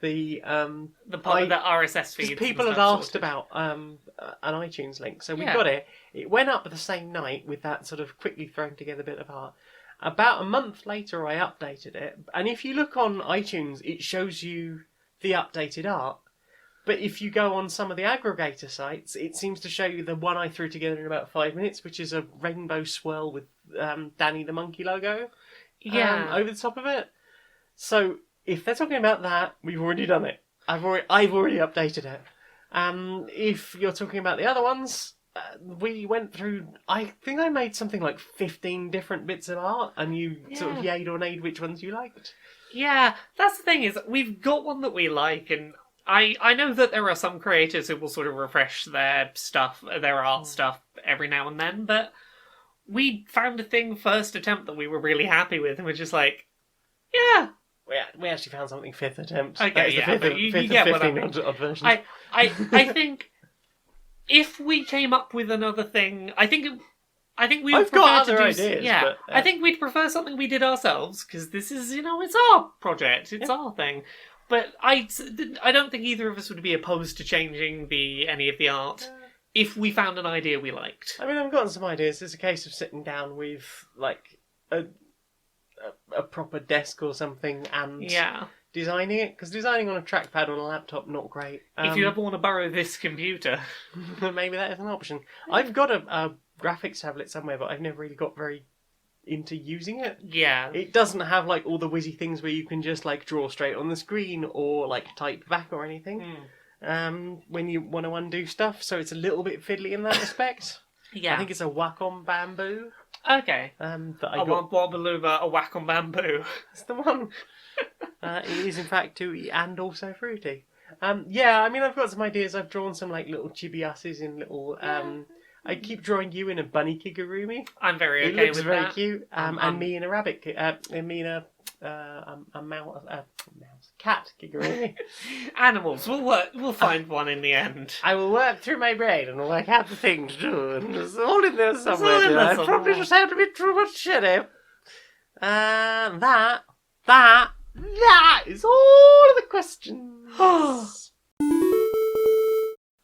part of the RSS feeds. Because people had asked about an iTunes link, so we got it. It went up the same night with that sort of quickly thrown together bit of art. About a month later, I updated it, and if you look on iTunes, it shows you the updated art. But if you go on some of the aggregator sites, it seems to show you the one I threw together in about 5 minutes, which is a rainbow swirl with Danny the Monkey logo over the top of it. So if they're talking about that, we've already done it. I've already updated it. If you're talking about the other ones, we went through. I think I made something like 15 different bits of art, and you sort of yayed or nayed which ones you liked. Yeah, that's the thing is we've got one that we like, and I know that there are some creators who will sort of refresh their stuff, their art stuff every now and then, but we found a thing first attempt that we were really happy with, and we're just like, yeah. We actually found something fifth attempt. Okay, that is the you get what I mean. odd version. I think if we came up with another thing, I think we would I've got prefer other to do. ideas, Yeah, but, I think we'd prefer something we did ourselves because this is, it's our project, it's our thing. But I don't think either of us would be opposed to changing any of the art if we found an idea we liked. I mean, I've gotten some ideas. It's a case of sitting down with like a proper desk or something and designing it, because designing on a trackpad on a laptop, not great. If you ever want to borrow this computer, maybe that is an option. I've got a graphics tablet somewhere, but I've never really got very into using it. Yeah. It doesn't have like all the whizzy things where you can just like draw straight on the screen or like type back or anything when you want to undo stuff, so it's a little bit fiddly in that respect. Yeah. I think it's a Wacom Bamboo. Okay. That I a got. Wobbalooba, a whack on bamboo. That's the one. It is in fact tooty and also fruity. Yeah, I mean, I've got some ideas. I've drawn some like little chibi-asses in little. I keep drawing you in a bunny kigurumi. I'm very okay with that. It looks very cute. And me in a rabbit. And me in a cat kigurumi. Animals. We'll find one in the end. I will work through my brain and work out the thing to do. And it's all in there somewhere. I probably just had a bit too much shitty. That is all of the questions. Do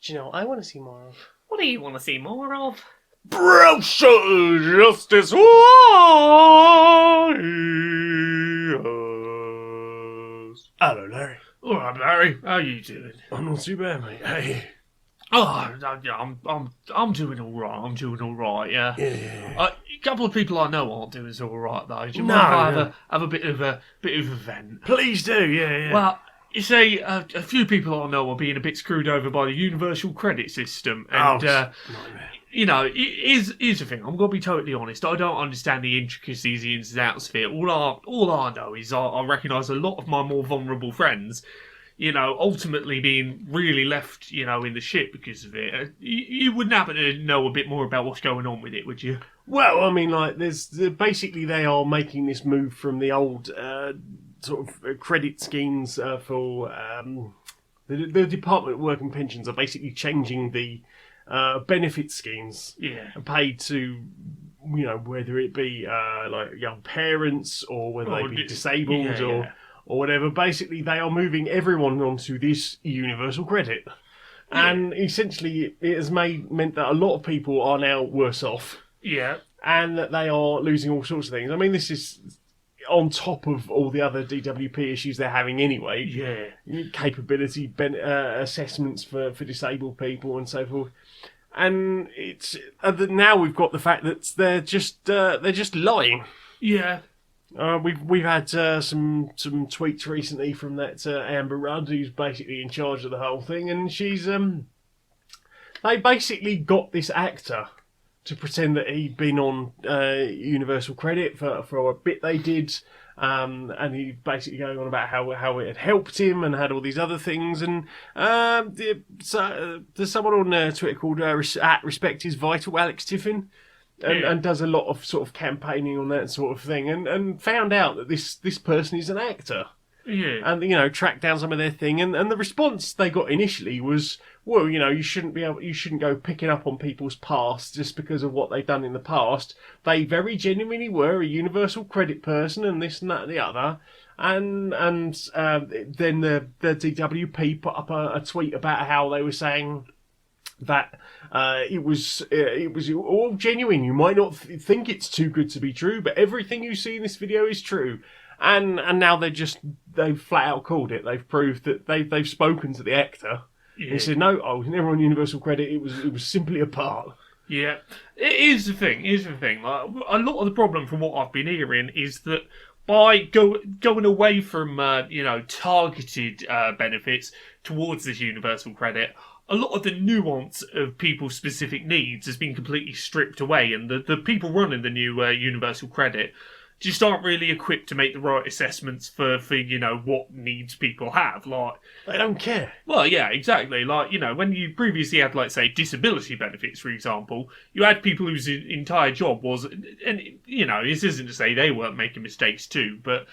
you know what I want to see more of? What do you want to see more of? Browser Justice Warriors. Hello, Larry. All right, Barry. How you doing? I'm not too bad, mate. Hey. Oh, yeah, I'm doing all right. I'm doing all right. Yeah. A couple of people I know aren't doing so all right though. Do you mind if I have a bit of a vent? Please do. Yeah. Well, you see, a few people I know are being a bit screwed over by the universal credit system, and here's the thing. I'm gonna be totally honest. I don't understand the intricacies, the ins and outs of it. All I know is I recognise a lot of my more vulnerable friends, ultimately being really left, in the shit because of it. You wouldn't happen to know a bit more about what's going on with it, would you? Well, I mean, like, basically they are making this move from the old sort of credit schemes for the Department of Work and Pensions are basically changing the benefit schemes paid to, whether it be like young parents or whether they be disabled or whatever. Basically, they are moving everyone onto this universal credit. And essentially, it has meant that a lot of people are now worse off. Yeah. And that they are losing all sorts of things. I mean, this is on top of all the other DWP issues they're having anyway. Yeah. Capability assessments for disabled people and so forth. And it's now we've got the fact that they're just lying. Yeah. We've had some tweets recently from that Amber Rudd, who's basically in charge of the whole thing, and she's they basically got this actor to pretend that he'd been on Universal Credit for a bit they did, and he basically going on about how it had helped him and had all these other things. And so, there's someone on Twitter called at Respect Is Vital, Alex Tiffin, and does a lot of sort of campaigning on that sort of thing, and found out that this person is an actor. Yeah. And tracked down some of their thing, and the response they got initially was, well, you shouldn't go picking up on people's past just because of what they've done in the past. They very genuinely were a Universal Credit person, and this and that and the other. And then the DWP put up a tweet about how they were saying that it was all genuine. You might not think it's too good to be true, but everything you see in this video is true. And now they've flat out called it. They've proved that they've spoken to the actor. Yeah. He said, no, I was never on Universal Credit. It was simply a part. Yeah, it is the thing. Like, a lot of the problem from what I've been hearing is that by going away from targeted benefits towards this Universal Credit, a lot of the nuance of people's specific needs has been completely stripped away, and the people running the new Universal Credit just aren't really equipped to make the right assessments for what needs people have. Like, they don't care. Well, yeah, exactly. Like, when you previously had, like, say, disability benefits, for example, you had people whose entire job was, and this isn't to say they weren't making mistakes too, but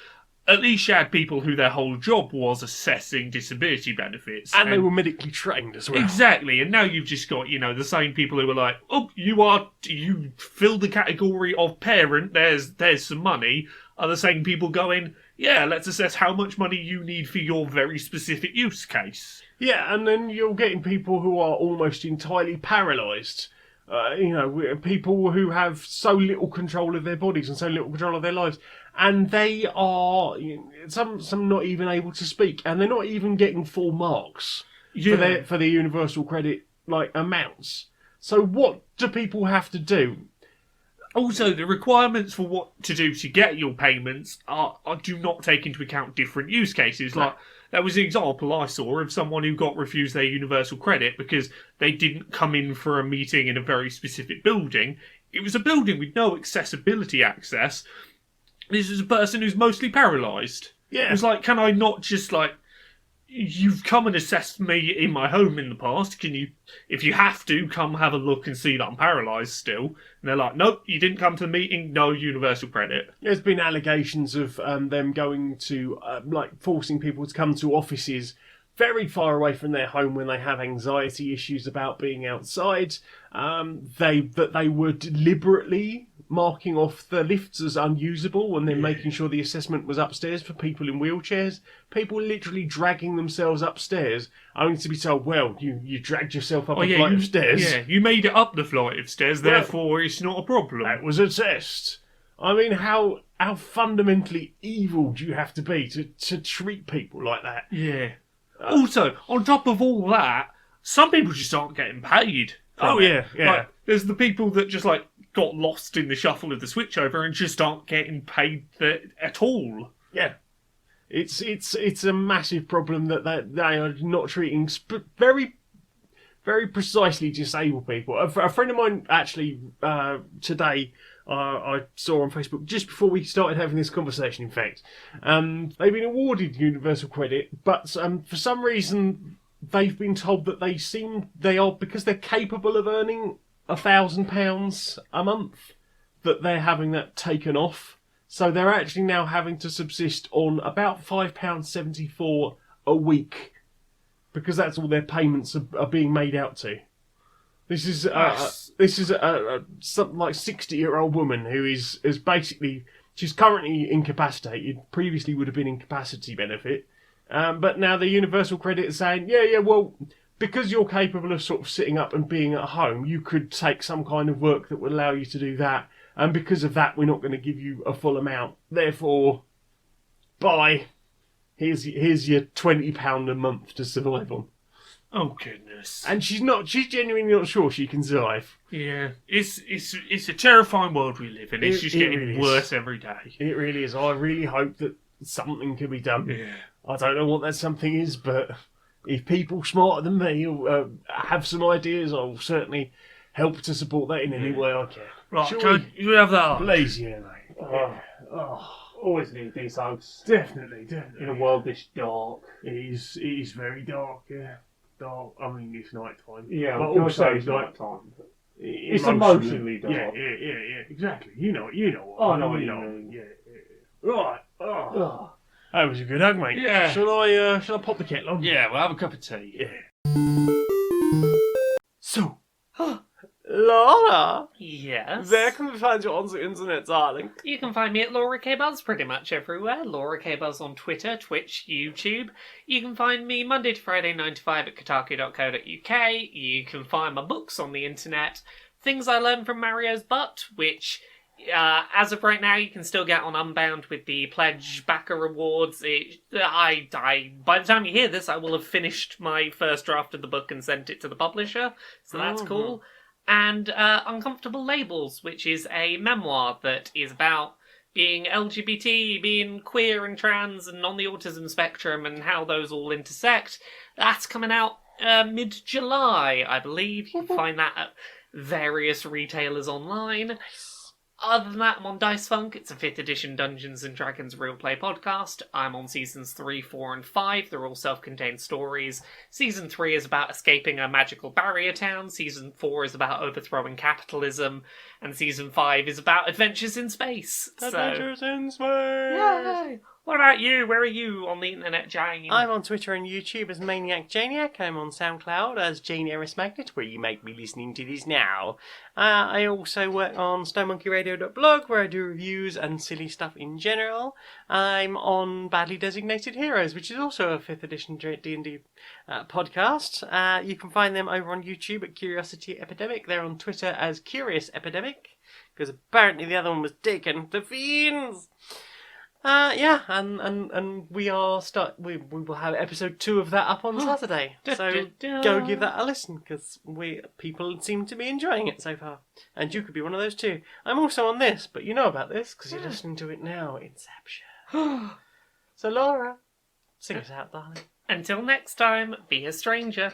at least you had people who their whole job was assessing disability benefits. And they were medically trained as well. Exactly. And now you've just got, the same people who are like, oh, you fill the category of parent, there's some money, are the same people going, yeah, let's assess how much money you need for your very specific use case. Yeah, and then you're getting people who are almost entirely paralysed. People who have so little control of their bodies and so little control of their lives. And they are, some not even able to speak, and they're not even getting full marks for their Universal Credit amounts. So what do people have to do? Also, the requirements for what to do to get your payments do not take into account different use cases. Like, that was an example I saw of someone who got refused their Universal Credit because they didn't come in for a meeting in a very specific building. It was a building with no accessibility access. This is a person who's mostly paralysed. Yeah. It was like, can I not just, you've come and assessed me in my home in the past, can you, if you have to, come have a look and see that I'm paralysed still? And they're like, nope, you didn't come to the meeting, no Universal Credit. There's been allegations of them going to, forcing people to come to offices very far away from their home when they have anxiety issues about being outside. That they were deliberately marking off the lifts as unusable and then making sure the assessment was upstairs for people in wheelchairs. People literally dragging themselves upstairs only to be told, well, you dragged yourself up a flight of stairs. Yeah, you made it up the flight of stairs, therefore it's not a problem. That was a test. I mean, how fundamentally evil do you have to be to treat people like that? Yeah. Also, on top of all that, some people just aren't getting paid. Yeah. There's the people that just got lost in the shuffle of the switchover and just aren't getting paid at all. Yeah, it's a massive problem that they are not treating very, very precisely disabled people. A friend of mine actually today. I saw on Facebook just before we started having this conversation. In fact, they've been awarded Universal Credit, but for some reason they've been told that they are because they're capable of earning £1,000 a month, that they're having that taken off. So they're actually now having to subsist on about £5.74 a week because that's all their payments are being made out to. This is something like 60-year-old woman who is basically, she's currently incapacitated. Previously would have been incapacity benefit, but now the Universal Credit is saying, well, because you're capable of sort of sitting up and being at home, you could take some kind of work that would allow you to do that, and because of that, we're not going to give you a full amount. Therefore, bye. Here's your £20 a month to survive on. Oh goodness! And she's genuinely not sure she can survive. Yeah, it's a terrifying world we live in. It's just getting really worse every day. It really is. I really hope that something can be done. Yeah. I don't know what that something is, but if people smarter than me have some ideas, I will certainly help to support that in any way I can. Right, Shall can you have that? Please, yeah, mate. Always need these hugs. Definitely. In a world this dark. It is very dark, yeah. Dark. I mean, it's night time. Yeah, but I'm also say it's night night time. It's emotionally dark. Yeah, exactly. You know what. I know what you mean. Yeah. Right. Oh. That was a good hug, mate. Yeah. Shall I pop the kettle on? Yeah, we'll have a cup of tea. Yeah. So, Laura, Yes. where can we find you on the internet, darling? You can find me at Laura K Buzz pretty much everywhere. Laura K Buzz on Twitter, Twitch, YouTube. You can find me Monday to Friday 9 to 5 at kotaku.co.uk. You can find my books on the internet. Things I Learned from Mario's Butt, which as of right now you can still get on Unbound with the Pledge Backer Rewards. By the time you hear this, I will have finished my first draft of the book and sent it to the publisher, so that's cool. And Uncomfortable Labels, which is a memoir that is about being LGBT, being queer and trans and on the autism spectrum and how those all intersect. That's coming out mid-July, I believe. You can find that at various retailers online. Other than that, I'm on Dice Funk. It's a 5th edition Dungeons & Dragons real play podcast. I'm on seasons 3, 4 and 5. They're all self-contained stories. Season 3 is about escaping a magical barrier town. Season 4 is about overthrowing capitalism. And season 5 is about adventures in space. Adventures in space! Yay! What about you? Where are you on the internet, Jane? I'm on Twitter and YouTube as Maniac Janiac. I'm on SoundCloud as Jane Eris Magnet, where you might be listening to this now. I also work on StoneMonkeyRadio.blog, where I do reviews and silly stuff in general. I'm on Badly Designated Heroes, which is also a 5th edition D&D podcast. You can find them over on YouTube at Curiosity Epidemic. They're on Twitter as Curious Epidemic, because apparently the other one was taken. The Fiends! And we will have episode 2 of that up on Saturday. So go give that a listen, because people seem to be enjoying it so far. And you could be one of those too. I'm also on this, but you know about this because you're listening to it now. Inception. So Laura, sing us out, darling. Until next time, be a stranger.